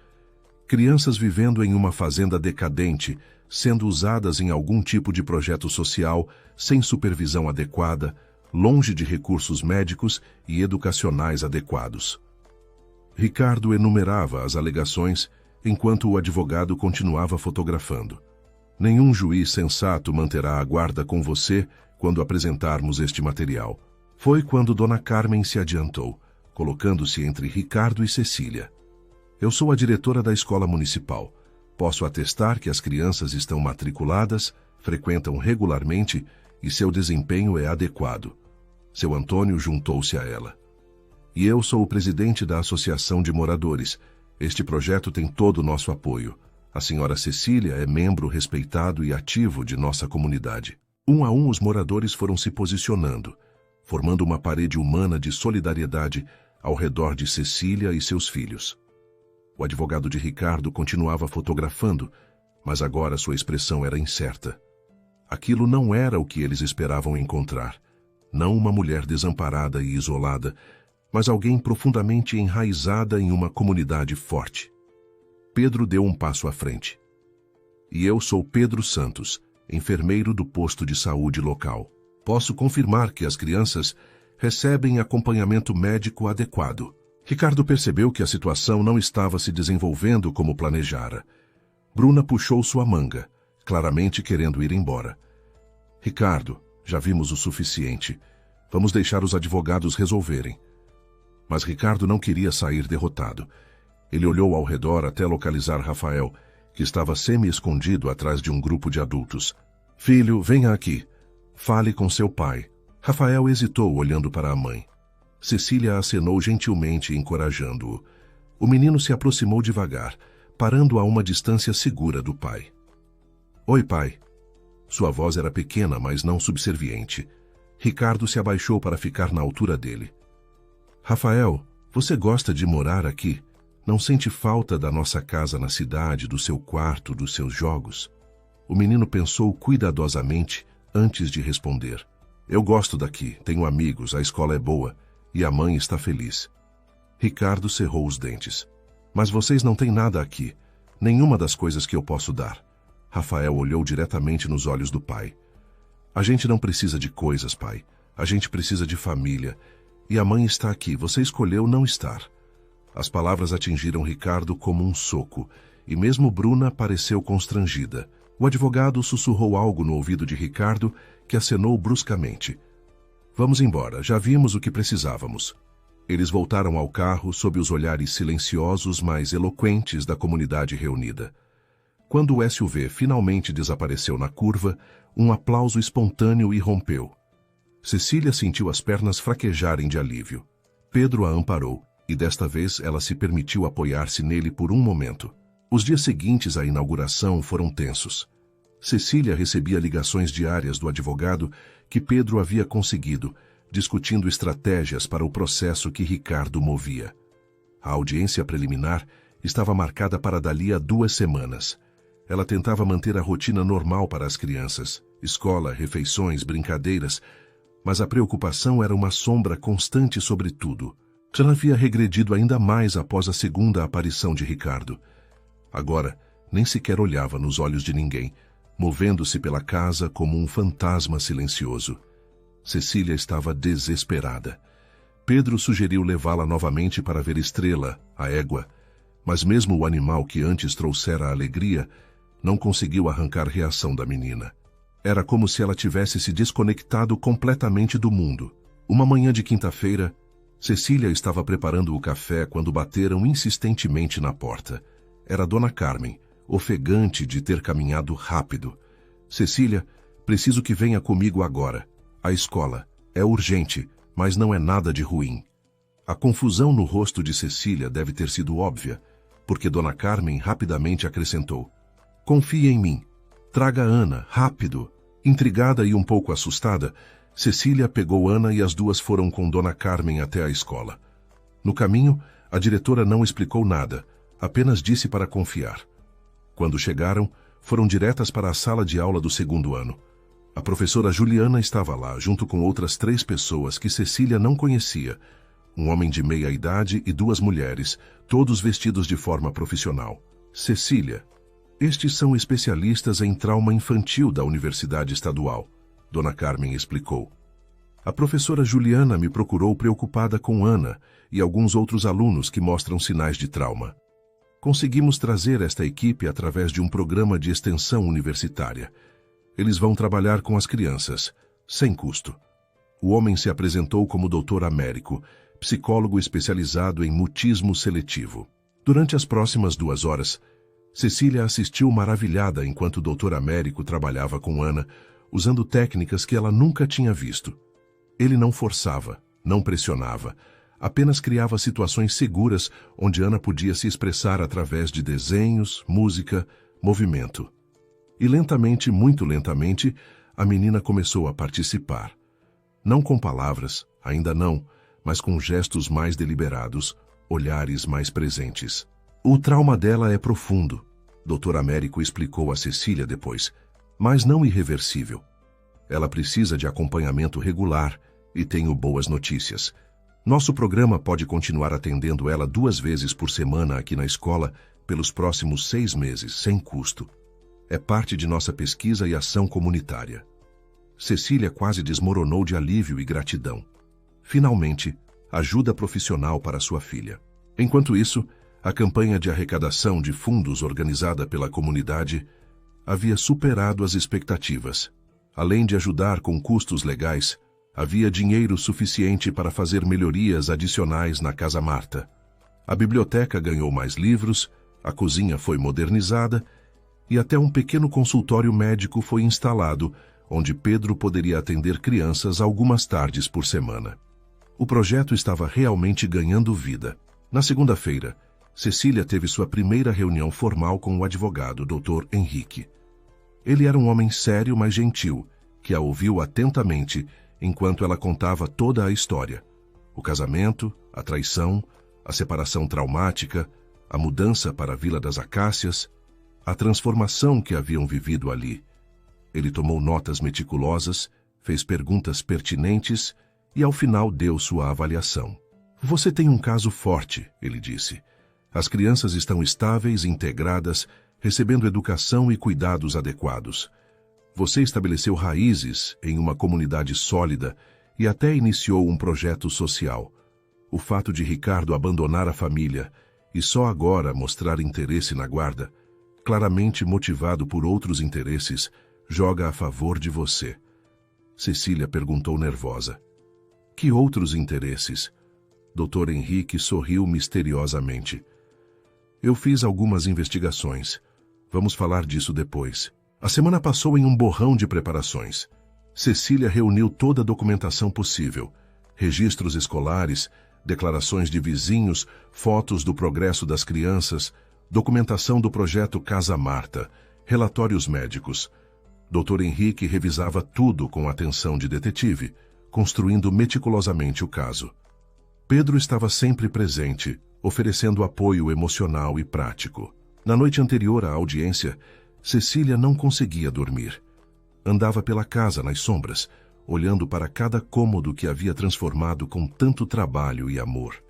Crianças vivendo em uma fazenda decadente, sendo usadas em algum tipo de projeto social, sem supervisão adequada, longe de recursos médicos e educacionais adequados. Ricardo enumerava as alegações, enquanto o advogado continuava fotografando. Nenhum juiz sensato manterá a guarda com você quando apresentarmos este material. Foi quando Dona Carmen se adiantou, colocando-se entre Ricardo e Cecília. Eu sou a diretora da escola municipal. Posso atestar que as crianças estão matriculadas, frequentam regularmente e seu desempenho é adequado. Seu Antônio juntou-se a ela. E eu sou o presidente da Associação de Moradores. Este projeto tem todo o nosso apoio. A senhora Cecília é membro respeitado e ativo de nossa comunidade. Um a um os moradores foram se posicionando, formando uma parede humana de solidariedade ao redor de Cecília e seus filhos. O advogado de Ricardo continuava fotografando, mas agora sua expressão era incerta. Aquilo não era o que eles esperavam encontrar. Não uma mulher desamparada e isolada, mas alguém profundamente enraizada em uma comunidade forte. Pedro deu um passo à frente. E eu sou Pedro Santos, enfermeiro do posto de saúde local. Posso confirmar que as crianças recebem acompanhamento médico adequado. Ricardo percebeu que a situação não estava se desenvolvendo como planejara. Bruna puxou sua manga, claramente querendo ir embora. Ricardo, já vimos o suficiente. Vamos deixar os advogados resolverem. Mas Ricardo não queria sair derrotado. Ele olhou ao redor até localizar Rafael, que estava semi-escondido atrás de um grupo de adultos. Filho, venha aqui. Fale com seu pai. Rafael hesitou olhando para a mãe. Cecília acenou gentilmente, encorajando-o. O menino se aproximou devagar, parando a uma distância segura do pai. Oi, pai. Sua voz era pequena, mas não subserviente. Ricardo se abaixou para ficar na altura dele. Rafael, você gosta de morar aqui? Não sente falta da nossa casa na cidade, do seu quarto, dos seus jogos? O menino pensou cuidadosamente antes de responder. Eu gosto daqui, tenho amigos, a escola é boa e a mãe está feliz. Ricardo cerrou os dentes. Mas vocês não têm nada aqui, nenhuma das coisas que eu posso dar. Rafael olhou diretamente nos olhos do pai. A gente não precisa de coisas, pai. A gente precisa de família. E a mãe está aqui, você escolheu não estar. As palavras atingiram Ricardo como um soco, e mesmo Bruna pareceu constrangida. O advogado sussurrou algo no ouvido de Ricardo, que acenou bruscamente. Vamos embora, já vimos o que precisávamos. Eles voltaram ao carro sob os olhares silenciosos, mas eloquentes da comunidade reunida. Quando o SUV finalmente desapareceu na curva, um aplauso espontâneo irrompeu. Cecília sentiu as pernas fraquejarem de alívio. Pedro a amparou, e desta vez ela se permitiu apoiar-se nele por um momento. Os dias seguintes à inauguração foram tensos. Cecília recebia ligações diárias do advogado que Pedro havia conseguido, discutindo estratégias para o processo que Ricardo movia. A audiência preliminar estava marcada para dali a 2 semanas. Ela tentava manter a rotina normal para as crianças, escola, refeições, brincadeiras, mas a preocupação era uma sombra constante sobre tudo. Ela havia regredido ainda mais após a segunda aparição de Ricardo. Agora, nem sequer olhava nos olhos de ninguém, movendo-se pela casa como um fantasma silencioso. Cecília estava desesperada. Pedro sugeriu levá-la novamente para ver Estrela, a égua, mas mesmo o animal que antes trouxera a alegria não conseguiu arrancar reação da menina. Era como se ela tivesse se desconectado completamente do mundo. Uma manhã de quinta-feira, Cecília estava preparando o café quando bateram insistentemente na porta. Era Dona Carmen, ofegante de ter caminhado rápido. Cecília, preciso que venha comigo agora. A escola. É urgente, mas não é nada de ruim. A confusão no rosto de Cecília deve ter sido óbvia, porque Dona Carmen rapidamente acrescentou. Confie em mim. Traga Ana, rápido. Intrigada e um pouco assustada, Cecília pegou Ana e as duas foram com Dona Carmen até a escola. No caminho, a diretora não explicou nada, apenas disse para confiar. Quando chegaram, foram diretas para a sala de aula do 2º ano. A professora Juliana estava lá, junto com outras 3 pessoas que Cecília não conhecia, um homem de meia idade e 2 mulheres, todos vestidos de forma profissional. Cecília, estes são especialistas em trauma infantil da Universidade Estadual, Dona Carmen explicou. A professora Juliana me procurou preocupada com Ana e alguns outros alunos que mostram sinais de trauma. Conseguimos trazer esta equipe através de um programa de extensão universitária. Eles vão trabalhar com as crianças, sem custo. O homem se apresentou como Dr. Américo, psicólogo especializado em mutismo seletivo. Durante as próximas 2 horas, Cecília assistiu maravilhada enquanto o Dr. Américo trabalhava com Ana, usando técnicas que ela nunca tinha visto. Ele não forçava, não pressionava, apenas criava situações seguras onde Ana podia se expressar através de desenhos, música, movimento. E lentamente, muito lentamente, a menina começou a participar. Não com palavras, ainda não, mas com gestos mais deliberados, olhares mais presentes. O trauma dela é profundo, Dr. Américo explicou a Cecília depois, mas não irreversível. Ela precisa de acompanhamento regular e tenho boas notícias. Nosso programa pode continuar atendendo ela 2 vezes por semana aqui na escola pelos próximos 6 meses, sem custo. É parte de nossa pesquisa e ação comunitária. Cecília quase desmoronou de alívio e gratidão. Finalmente, ajuda profissional para sua filha. Enquanto isso, a campanha de arrecadação de fundos organizada pela comunidade havia superado as expectativas. Além de ajudar com custos legais, havia dinheiro suficiente para fazer melhorias adicionais na Casa Marta. A biblioteca ganhou mais livros, a cozinha foi modernizada e até um pequeno consultório médico foi instalado, onde Pedro poderia atender crianças algumas tardes por semana. O projeto estava realmente ganhando vida. Na segunda-feira, Cecília teve sua primeira reunião formal com o advogado, Dr. Henrique. Ele era um homem sério, mas gentil, que a ouviu atentamente enquanto ela contava toda a história. O casamento, a traição, a separação traumática, a mudança para a Vila das Acácias. a transformação que haviam vivido ali. Ele tomou notas meticulosas, fez perguntas pertinentes e ao final deu sua avaliação. Você tem um caso forte, ele disse. As crianças estão estáveis, integradas, recebendo educação e cuidados adequados. Você estabeleceu raízes em uma comunidade sólida e até iniciou um projeto social. O fato de Ricardo abandonar a família e só agora mostrar interesse na guarda, claramente motivado por outros interesses, joga a favor de você. Cecília perguntou nervosa. Que outros interesses? Dr. Henrique sorriu misteriosamente. Eu fiz algumas investigações. Vamos falar disso depois. A semana passou em um borrão de preparações. Cecília reuniu toda a documentação possível. Registros escolares, declarações de vizinhos, fotos do progresso das crianças, documentação do projeto Casa Marta, relatórios médicos. Dr. Henrique revisava tudo com atenção de detetive, construindo meticulosamente o caso. Pedro estava sempre presente, oferecendo apoio emocional e prático. Na noite anterior à audiência, Cecília não conseguia dormir. Andava pela casa nas sombras, olhando para cada cômodo que havia transformado com tanto trabalho e amor.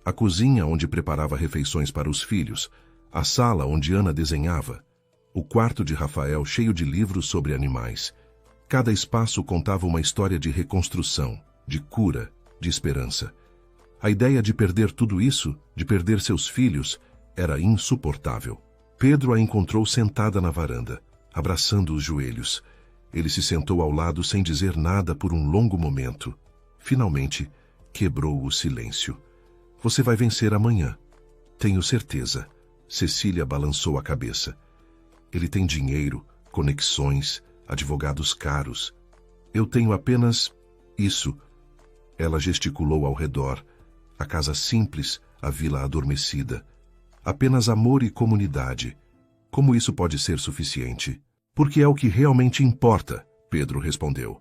A cozinha onde preparava refeições para os filhos, a sala onde Ana desenhava, o quarto de Rafael cheio de livros sobre animais. Cada espaço contava uma história de reconstrução, de cura, de esperança. A ideia de perder tudo isso, de perder seus filhos, era insuportável. Pedro a encontrou sentada na varanda, abraçando os joelhos. Ele se sentou ao lado sem dizer nada por um longo momento. Finalmente, quebrou o silêncio. Você vai vencer amanhã. Tenho certeza. Cecília balançou a cabeça. Ele tem dinheiro, conexões, advogados caros. Eu tenho apenas isso. Ela gesticulou ao redor. A casa simples, a vila adormecida. Apenas amor e comunidade. Como isso pode ser suficiente? Porque é o que realmente importa, Pedro respondeu.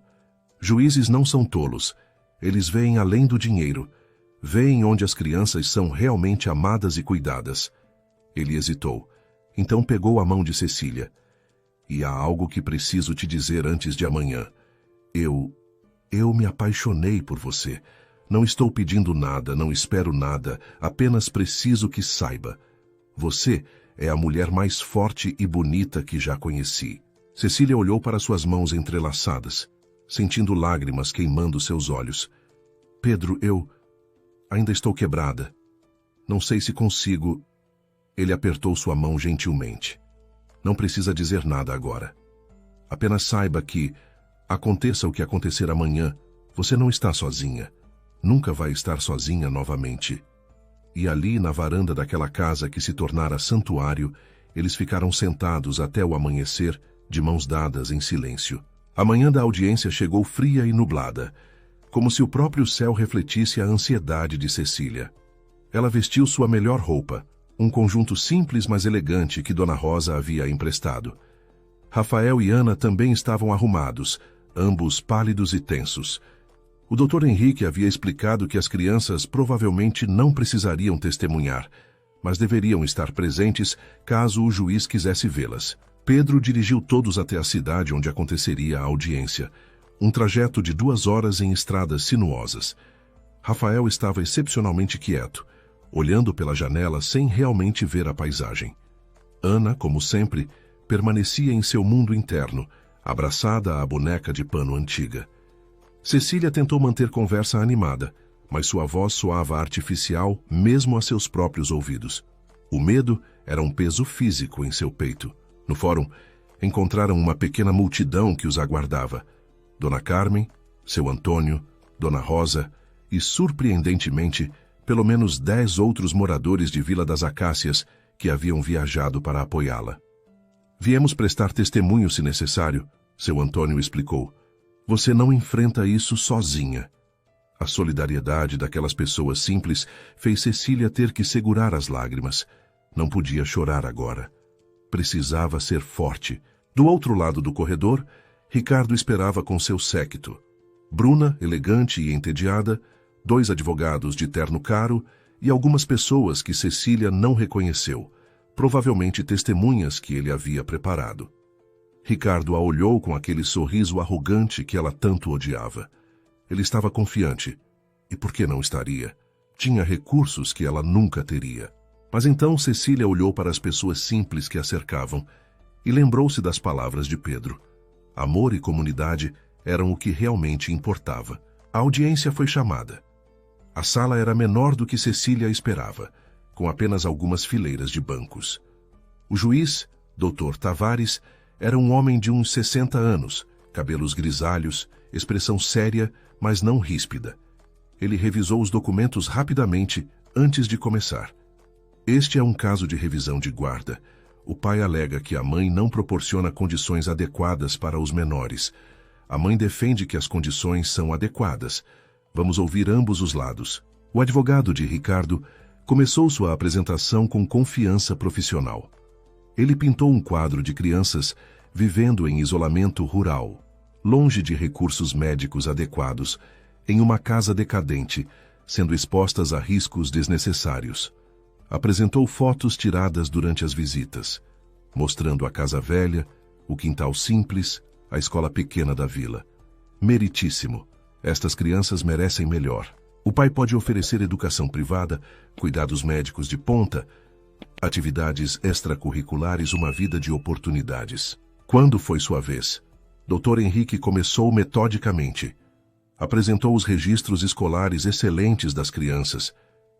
Juízes não são tolos. Eles veem além do dinheiro. Veem onde as crianças são realmente amadas e cuidadas. Ele hesitou. Então pegou a mão de Cecília. E há algo que preciso te dizer antes de amanhã. Eu me apaixonei por você. Não estou pedindo nada, não espero nada, apenas preciso que saiba. Você é a mulher mais forte e bonita que já conheci. Cecília olhou para suas mãos entrelaçadas, sentindo lágrimas queimando seus olhos. Pedro, eu ainda estou quebrada. Não sei se consigo. Ele apertou sua mão gentilmente. Não precisa dizer nada agora. Apenas saiba que, aconteça o que acontecer amanhã, você não está sozinha. Nunca vai estar sozinha novamente. E ali, na varanda daquela casa que se tornara santuário, eles ficaram sentados até o amanhecer, de mãos dadas em silêncio. A manhã da audiência chegou fria e nublada, como se o próprio céu refletisse a ansiedade de Cecília. Ela vestiu sua melhor roupa, um conjunto simples mas elegante que Dona Rosa havia emprestado. Rafael e Ana também estavam arrumados, ambos pálidos e tensos. O Dr. Henrique havia explicado que as crianças provavelmente não precisariam testemunhar, mas deveriam estar presentes caso o juiz quisesse vê-las. Pedro dirigiu todos até a cidade onde aconteceria a audiência, um trajeto de 2 horas em estradas sinuosas. Rafael estava excepcionalmente quieto, olhando pela janela sem realmente ver a paisagem. Ana, como sempre, permanecia em seu mundo interno, abraçada à boneca de pano antiga. Cecília tentou manter conversa animada, mas sua voz soava artificial mesmo a seus próprios ouvidos. O medo era um peso físico em seu peito. No fórum, encontraram uma pequena multidão que os aguardava. Dona Carmen, seu Antônio, Dona Rosa e, surpreendentemente, pelo menos 10 outros moradores de Vila das Acácias que haviam viajado para apoiá-la. Viemos prestar testemunho se necessário, seu Antônio explicou. Você não enfrenta isso sozinha. A solidariedade daquelas pessoas simples fez Cecília ter que segurar as lágrimas. Não podia chorar agora. Precisava ser forte. Do outro lado do corredor, Ricardo esperava com seu séquito. Bruna, elegante e entediada, 2 advogados de terno caro e algumas pessoas que Cecília não reconheceu. provavelmente testemunhas que ele havia preparado. Ricardo a olhou com aquele sorriso arrogante que ela tanto odiava. Ele estava confiante. E por que não estaria? Tinha recursos que ela nunca teria. Mas então Cecília olhou para as pessoas simples que a cercavam e lembrou-se das palavras de Pedro. Amor e comunidade eram o que realmente importava. A audiência foi chamada. A sala era menor do que Cecília esperava, com apenas algumas fileiras de bancos. O juiz, Dr. Tavares, era um homem de uns 60 anos, cabelos grisalhos, expressão séria, mas não ríspida. Ele revisou os documentos rapidamente antes de começar. Este é um caso de revisão de guarda. O pai alega que a mãe não proporciona condições adequadas para os menores. A mãe defende que as condições são adequadas. Vamos ouvir ambos os lados. O advogado de Ricardo começou sua apresentação com confiança profissional. Ele pintou um quadro de crianças vivendo em isolamento rural, longe de recursos médicos adequados, em uma casa decadente, sendo expostas a riscos desnecessários. Apresentou fotos tiradas durante as visitas, mostrando a casa velha, o quintal simples, a escola pequena da vila. Meritíssimo. Estas crianças merecem melhor. O pai pode oferecer educação privada, cuidados médicos de ponta, atividades extracurriculares, uma vida de oportunidades. Quando foi sua vez? Dr. Henrique começou metodicamente. Apresentou os registros escolares excelentes das crianças,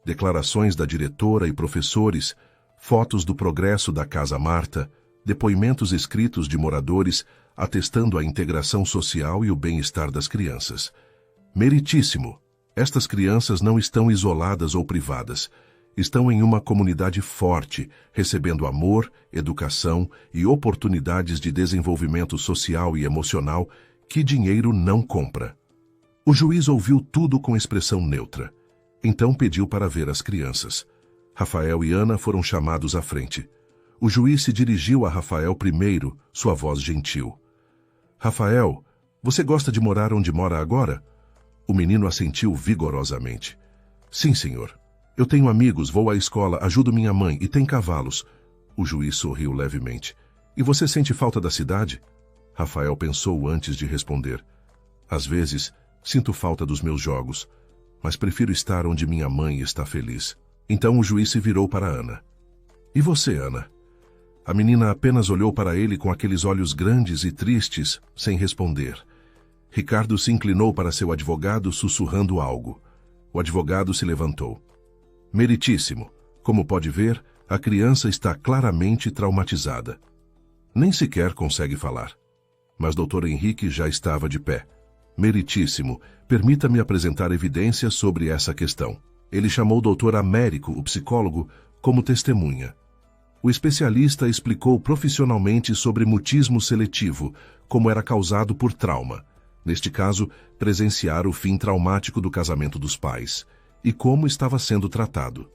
declarações da diretora e professores, fotos do progresso da Casa Marta, depoimentos escritos de moradores atestando a integração social e o bem-estar das crianças. Meritíssimo! Estas crianças não estão isoladas ou privadas. Estão em uma comunidade forte, recebendo amor, educação e oportunidades de desenvolvimento social e emocional que dinheiro não compra. O juiz ouviu tudo com expressão neutra. Então pediu para ver as crianças. Rafael e Ana foram chamados à frente. O juiz se dirigiu a Rafael primeiro, sua voz gentil. Rafael, você gosta de morar onde mora agora? O menino assentiu vigorosamente. Sim, senhor. Eu tenho amigos, vou à escola, ajudo minha mãe e tem cavalos. O juiz sorriu levemente. E você sente falta da cidade? Rafael pensou antes de responder. Às vezes, sinto falta dos meus jogos, mas prefiro estar onde minha mãe está feliz. Então o juiz se virou para Ana. E você, Ana? A menina apenas olhou para ele com aqueles olhos grandes e tristes, sem responder. Ricardo se inclinou para seu advogado, sussurrando algo. O advogado se levantou. Meritíssimo. Como pode ver, a criança está claramente traumatizada. Nem sequer consegue falar. Mas Dr. Henrique já estava de pé. Meritíssimo, permita-me apresentar evidências sobre essa questão. Ele chamou o Dr. Américo, o psicólogo, como testemunha. O especialista explicou profissionalmente sobre mutismo seletivo, como era causado por trauma. Neste caso, presenciar o fim traumático do casamento dos pais, e como estava sendo tratado.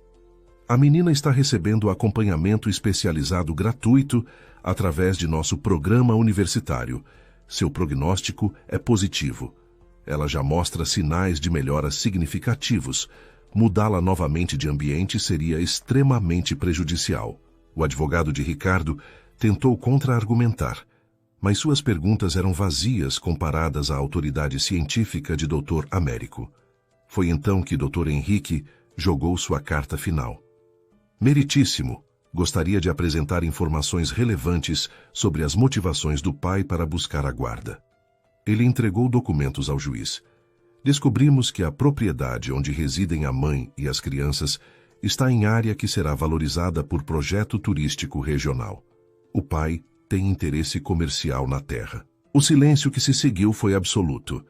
A menina está recebendo acompanhamento especializado gratuito através de nosso programa universitário. Seu prognóstico é positivo. Ela já mostra sinais de melhoras significativos. Mudá-la novamente de ambiente seria extremamente prejudicial. O advogado de Ricardo tentou contra-argumentar, mas suas perguntas eram vazias comparadas à autoridade científica de Dr. Américo. Foi então que Dr. Henrique jogou sua carta final. Meritíssimo, gostaria de apresentar informações relevantes sobre as motivações do pai para buscar a guarda. Ele entregou documentos ao juiz. Descobrimos que a propriedade onde residem a mãe e as crianças está em área que será valorizada por projeto turístico regional. O pai tem interesse comercial na terra. O silêncio que se seguiu foi absoluto.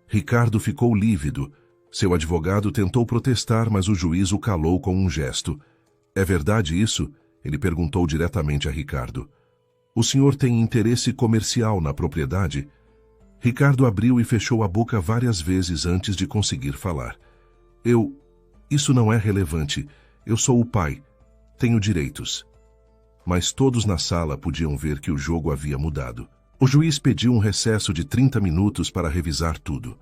Ricardo ficou lívido. Seu advogado tentou protestar, mas o juiz o calou com um gesto. É verdade isso? Ele perguntou diretamente a Ricardo. O senhor tem interesse comercial na propriedade? Ricardo abriu e fechou a boca várias vezes antes de conseguir falar. Isso não é relevante. Eu sou o pai. Tenho direitos. Mas todos na sala podiam ver que o jogo havia mudado. O juiz pediu um recesso de 30 minutos para revisar tudo.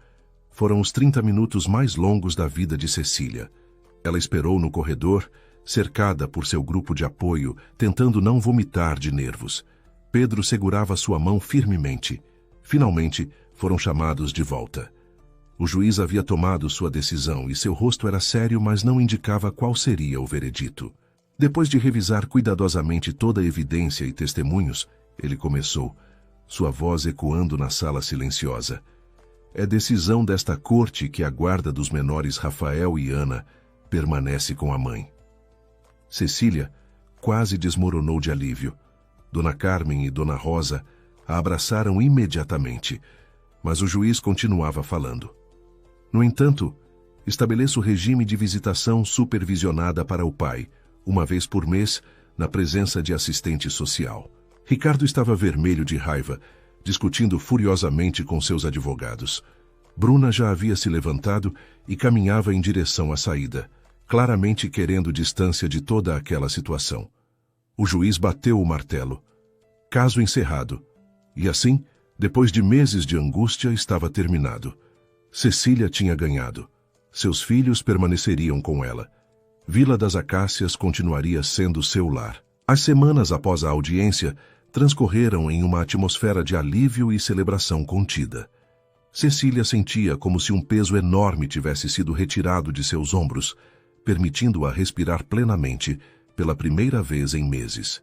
Foram os 30 minutos mais longos da vida de Cecília. Ela esperou no corredor, cercada por seu grupo de apoio, tentando não vomitar de nervos. Pedro segurava sua mão firmemente. Finalmente, foram chamados de volta. O juiz havia tomado sua decisão e seu rosto era sério, mas não indicava qual seria o veredito. Depois de revisar cuidadosamente toda a evidência e testemunhos, ele começou, sua voz ecoando na sala silenciosa. É decisão desta corte que a guarda dos menores Rafael e Ana permanece com a mãe. Cecília quase desmoronou de alívio. Dona Carmen e Dona Rosa a abraçaram imediatamente, mas o juiz continuava falando. No entanto, estabeleça o regime de visitação supervisionada para o pai, uma vez por mês, na presença de assistente social. Ricardo estava vermelho de raiva, discutindo furiosamente com seus advogados. Bruna já havia se levantado e caminhava em direção à saída, claramente querendo distância de toda aquela situação. O juiz bateu o martelo. Caso encerrado. E assim, depois de meses de angústia, estava terminado. Cecília tinha ganhado. Seus filhos permaneceriam com ela. Vila das Acácias continuaria sendo seu lar. As semanas após a audiência transcorreram em uma atmosfera de alívio e celebração contida. Cecília sentia como se um peso enorme tivesse sido retirado de seus ombros, permitindo-a respirar plenamente pela primeira vez em meses.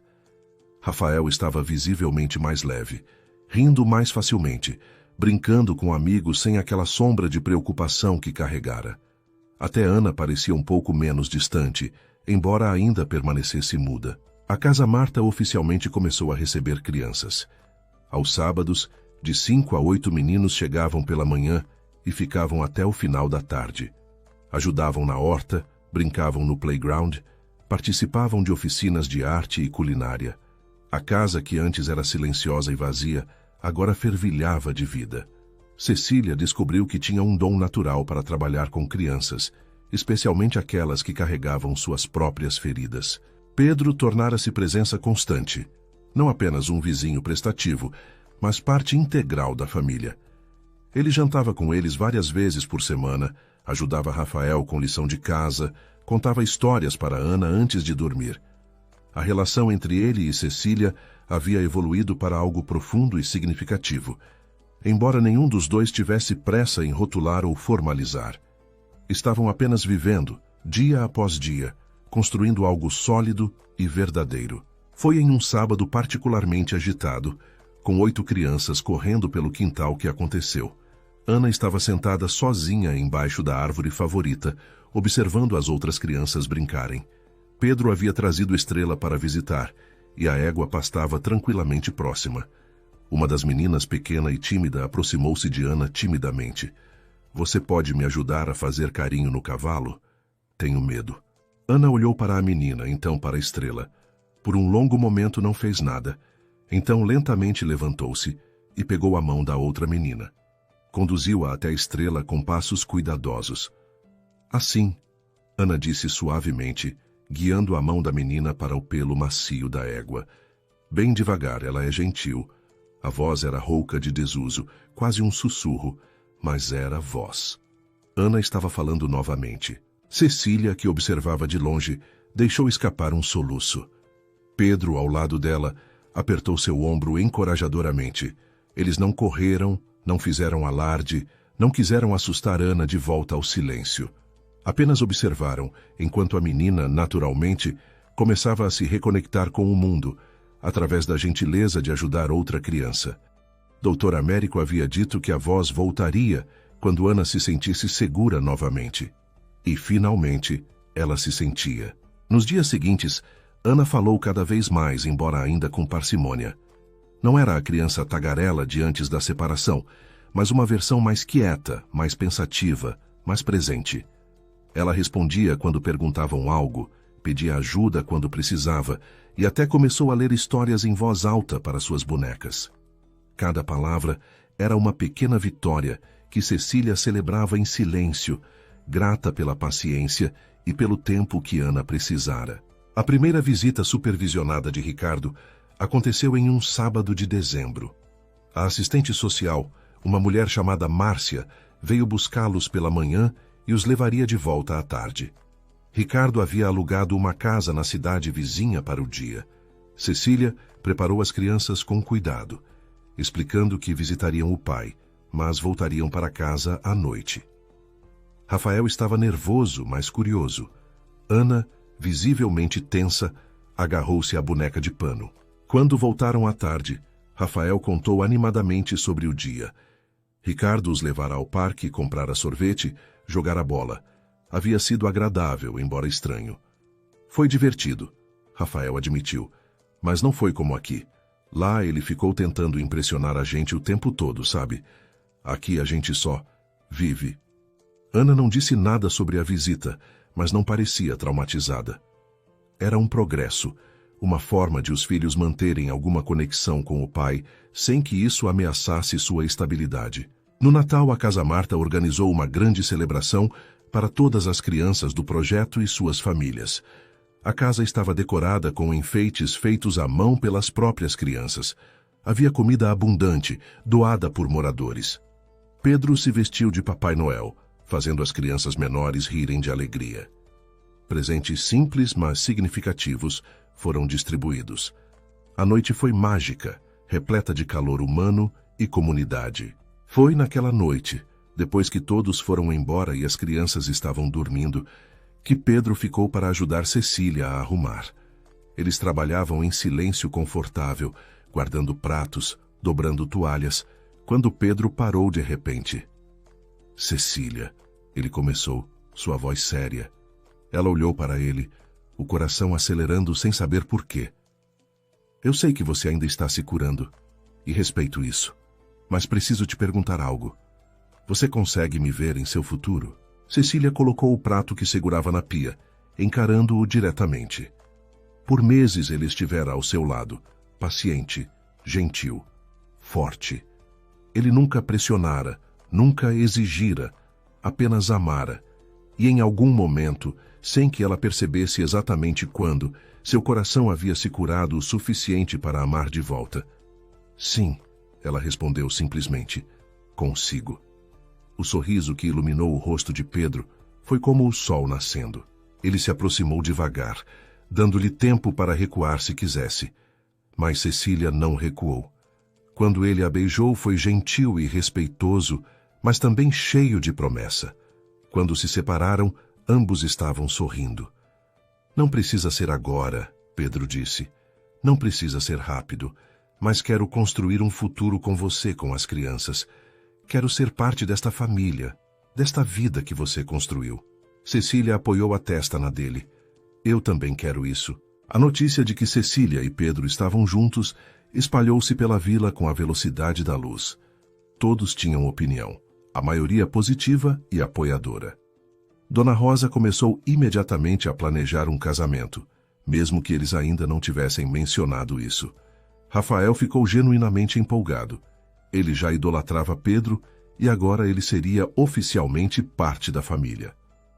Rafael estava visivelmente mais leve, rindo mais facilmente, brincando com amigos sem aquela sombra de preocupação que carregara. Até Ana parecia um pouco menos distante, embora ainda permanecesse muda. A Casa Marta oficialmente começou a receber crianças. Aos sábados, de 5 a 8 meninos chegavam pela manhã e ficavam até o final da tarde. Ajudavam na horta, brincavam no playground, participavam de oficinas de arte e culinária. A casa, que antes era silenciosa e vazia, agora fervilhava de vida. Cecília descobriu que tinha um dom natural para trabalhar com crianças, especialmente aquelas que carregavam suas próprias feridas. Pedro tornara-se presença constante, não apenas um vizinho prestativo, mas parte integral da família. Ele jantava com eles várias vezes por semana, ajudava Rafael com lição de casa, contava histórias para Ana antes de dormir. A relação entre ele e Cecília havia evoluído para algo profundo e significativo, embora nenhum dos dois tivesse pressa em rotular ou formalizar. Estavam apenas vivendo, dia após dia, construindo algo sólido e verdadeiro. Foi em um sábado particularmente agitado, com 8 crianças correndo pelo quintal, que aconteceu. Ana estava sentada sozinha embaixo da árvore favorita, observando as outras crianças brincarem. Pedro havia trazido Estrela para visitar, e a égua pastava tranquilamente próxima. Uma das meninas, pequena e tímida, aproximou-se de Ana timidamente. Você pode me ajudar a fazer carinho no cavalo? Tenho medo. Ana olhou para a menina, então para a Estrela. Por um longo momento não fez nada. Então lentamente levantou-se e pegou a mão da outra menina. Conduziu-a até a Estrela com passos cuidadosos. Assim, Ana disse suavemente, guiando a mão da menina para o pelo macio da égua. Bem devagar, ela é gentil. A voz era rouca de desuso, quase um sussurro, mas era voz. Ana estava falando novamente. Cecília, que observava de longe, deixou escapar um soluço. Pedro, ao lado dela, apertou seu ombro encorajadoramente. Eles não correram, não fizeram alarde, não quiseram assustar Ana de volta ao silêncio. Apenas observaram, enquanto a menina, naturalmente, começava a se reconectar com o mundo, através da gentileza de ajudar outra criança. Dr. Américo havia dito que a voz voltaria quando Ana se sentisse segura novamente. E, finalmente, ela se sentia. Nos dias seguintes, Ana falou cada vez mais, embora ainda com parcimônia. Não era a criança tagarela de antes da separação, mas uma versão mais quieta, mais pensativa, mais presente. Ela respondia quando perguntavam algo, pedia ajuda quando precisava e até começou a ler histórias em voz alta para suas bonecas. Cada palavra era uma pequena vitória que Cecília celebrava em silêncio, grata pela paciência e pelo tempo que Ana precisara. A primeira visita supervisionada de Ricardo aconteceu em um sábado de dezembro. A assistente social, uma mulher chamada Márcia, veio buscá-los pela manhã e os levaria de volta à tarde. Ricardo havia alugado uma casa na cidade vizinha para o dia. Cecília preparou as crianças com cuidado, explicando que visitariam o pai, mas voltariam para casa à noite. Rafael estava nervoso, mas curioso. Ana, visivelmente tensa, agarrou-se à boneca de pano. Quando voltaram à tarde, Rafael contou animadamente sobre o dia. Ricardo os levara ao parque, comprara sorvete, jogara bola. Havia sido agradável, embora estranho. Foi divertido, Rafael admitiu, mas não foi como aqui. Lá ele ficou tentando impressionar a gente o tempo todo, sabe? Aqui a gente só vive. Ana não disse nada sobre a visita, mas não parecia traumatizada. Era um progresso, uma forma de os filhos manterem alguma conexão com o pai, sem que isso ameaçasse sua estabilidade. No Natal, a Casa Marta organizou uma grande celebração para todas as crianças do projeto e suas famílias. A casa estava decorada com enfeites feitos à mão pelas próprias crianças. Havia comida abundante, doada por moradores. Pedro se vestiu de Papai Noel, fazendo as crianças menores rirem de alegria. Presentes simples, mas significativos, foram distribuídos. A noite foi mágica, repleta de calor humano e comunidade. Foi naquela noite, depois que todos foram embora e as crianças estavam dormindo, que Pedro ficou para ajudar Cecília a arrumar. Eles trabalhavam em silêncio confortável, guardando pratos, dobrando toalhas, quando Pedro parou de repente. Cecília, ele começou, sua voz séria. Ela olhou para ele, o coração acelerando sem saber por quê. Eu sei que você ainda está se curando, e respeito isso, mas preciso te perguntar algo. Você consegue me ver em seu futuro? Cecília colocou o prato que segurava na pia, encarando-o diretamente. Por meses ele estivera ao seu lado, paciente, gentil, forte. Ele nunca pressionara, nunca exigira, apenas amara. E em algum momento, sem que ela percebesse exatamente quando, seu coração havia se curado o suficiente para amar de volta. Sim, ela respondeu simplesmente, consigo. O sorriso que iluminou o rosto de Pedro foi como o sol nascendo. Ele se aproximou devagar, dando-lhe tempo para recuar se quisesse. Mas Cecília não recuou. Quando ele a beijou, foi gentil e respeitoso, mas também cheio de promessa. Quando se separaram, ambos estavam sorrindo. Não precisa ser agora, Pedro disse. Não precisa ser rápido, mas quero construir um futuro com você, com as crianças. Quero ser parte desta família, desta vida que você construiu. Cecília apoiou a testa na dele. Eu também quero isso. A notícia de que Cecília e Pedro estavam juntos espalhou-se pela vila com a velocidade da luz. Todos tinham opinião, a maioria positiva e apoiadora. Dona Rosa começou imediatamente a planejar um casamento, mesmo que eles ainda não tivessem mencionado isso. Rafael ficou genuinamente empolgado. Ele já idolatrava Pedro e agora ele seria oficialmente parte da família.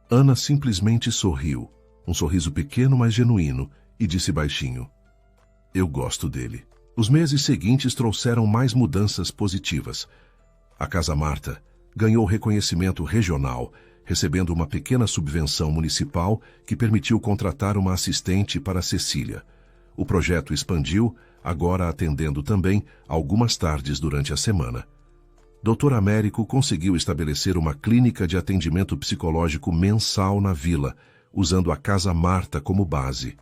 Ana simplesmente sorriu, um sorriso pequeno mas genuíno, e disse baixinho: Eu gosto dele. Os meses seguintes trouxeram mais mudanças positivas. A Casa Marta ganhou reconhecimento regional, recebendo uma pequena subvenção municipal que permitiu contratar uma assistente para Cecília. O projeto expandiu, agora atendendo também algumas tardes durante a semana. Dr. Américo conseguiu estabelecer uma clínica de atendimento psicológico mensal na vila, usando a Casa Marta como base.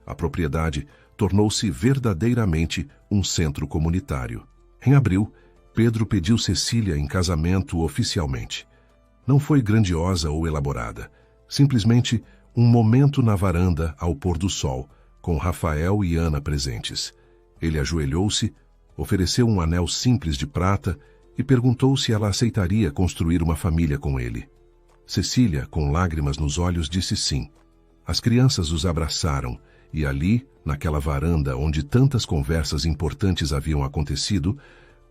A propriedade tornou-se verdadeiramente um centro comunitário. Em abril, Pedro pediu Cecília em casamento oficialmente. Não foi grandiosa ou elaborada, simplesmente um momento na varanda ao pôr do sol, com Rafael e Ana presentes. Ele ajoelhou-se, ofereceu um anel simples de prata e perguntou se ela aceitaria construir uma família com ele. Cecília, com lágrimas nos olhos, disse sim. As crianças os abraçaram e ali, naquela varanda onde tantas conversas importantes haviam acontecido,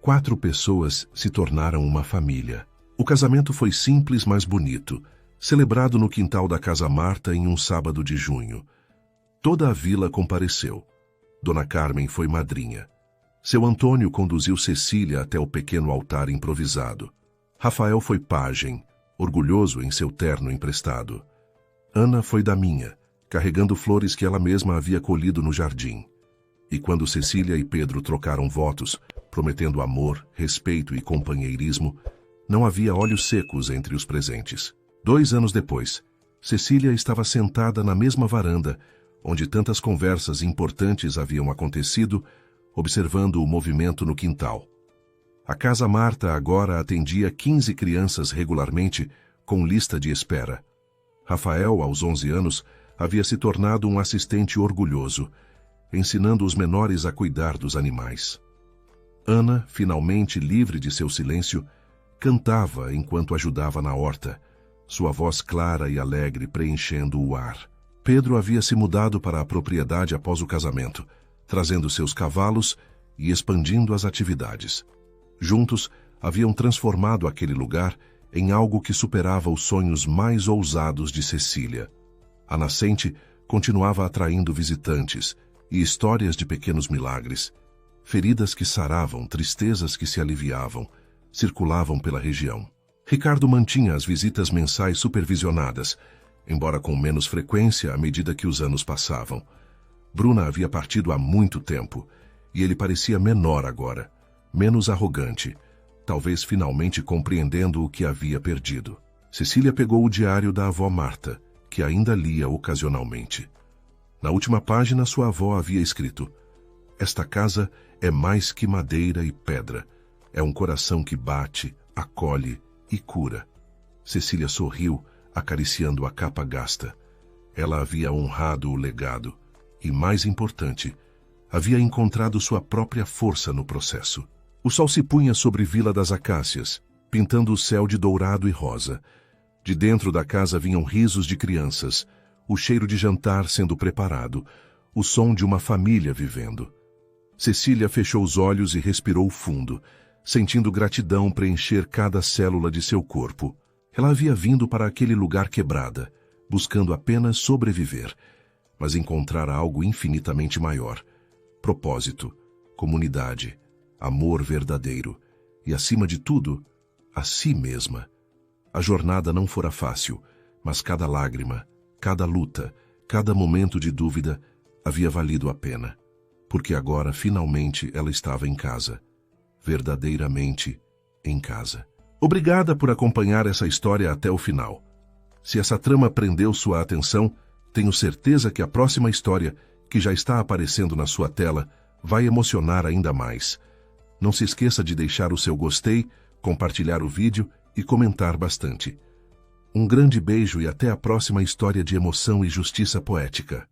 4 pessoas se tornaram uma família. O casamento foi simples, mas bonito, celebrado no quintal da Casa Marta em um sábado de junho. Toda a vila compareceu. Dona Carmen foi madrinha. Seu Antônio conduziu Cecília até o pequeno altar improvisado. Rafael foi pajem, orgulhoso em seu terno emprestado. Ana foi da minha, carregando flores que ela mesma havia colhido no jardim. E quando Cecília e Pedro trocaram votos, prometendo amor, respeito e companheirismo, não havia olhos secos entre os presentes. 2 anos depois, Cecília estava sentada na mesma varanda, onde tantas conversas importantes haviam acontecido, observando o movimento no quintal. A Casa Marta agora atendia 15 crianças regularmente, com lista de espera. Rafael, aos 11 anos, havia se tornado um assistente orgulhoso, ensinando os menores a cuidar dos animais. Ana, finalmente livre de seu silêncio, cantava enquanto ajudava na horta, sua voz clara e alegre preenchendo o ar. Pedro havia se mudado para a propriedade após o casamento, trazendo seus cavalos e expandindo as atividades. Juntos, haviam transformado aquele lugar em algo que superava os sonhos mais ousados de Cecília. A nascente continuava atraindo visitantes e histórias de pequenos milagres. Feridas que saravam, tristezas que se aliviavam, circulavam pela região. Ricardo mantinha as visitas mensais supervisionadas, embora com menos frequência à medida que os anos passavam. Bruna havia partido há muito tempo, e ele parecia menor agora, menos arrogante, talvez finalmente compreendendo o que havia perdido. Cecília pegou o diário da avó Marta, que ainda lia ocasionalmente. Na última página, sua avó havia escrito: "Esta casa é mais que madeira e pedra. É um coração que bate, acolhe e cura." Cecília sorriu, acariciando a capa gasta. Ela havia honrado o legado e, mais importante, havia encontrado sua própria força no processo. O sol se punha sobre Vila das Acácias, pintando o céu de dourado e rosa. De dentro da casa vinham risos de crianças, o cheiro de jantar sendo preparado, o som de uma família vivendo. Cecília fechou os olhos e respirou fundo, sentindo gratidão preencher cada célula de seu corpo. Ela havia vindo para aquele lugar quebrada, buscando apenas sobreviver, mas encontrar algo infinitamente maior: propósito, comunidade, amor verdadeiro e, acima de tudo, a si mesma. A jornada não fora fácil, mas cada lágrima, cada luta, cada momento de dúvida havia valido a pena, porque agora finalmente ela estava em casa, verdadeiramente em casa. Obrigada por acompanhar essa história até o final. Se essa trama prendeu sua atenção, tenho certeza que a próxima história, que já está aparecendo na sua tela, vai emocionar ainda mais. Não se esqueça de deixar o seu gostei, compartilhar o vídeo e comentar bastante. Um grande beijo e até a próxima história de emoção e justiça poética.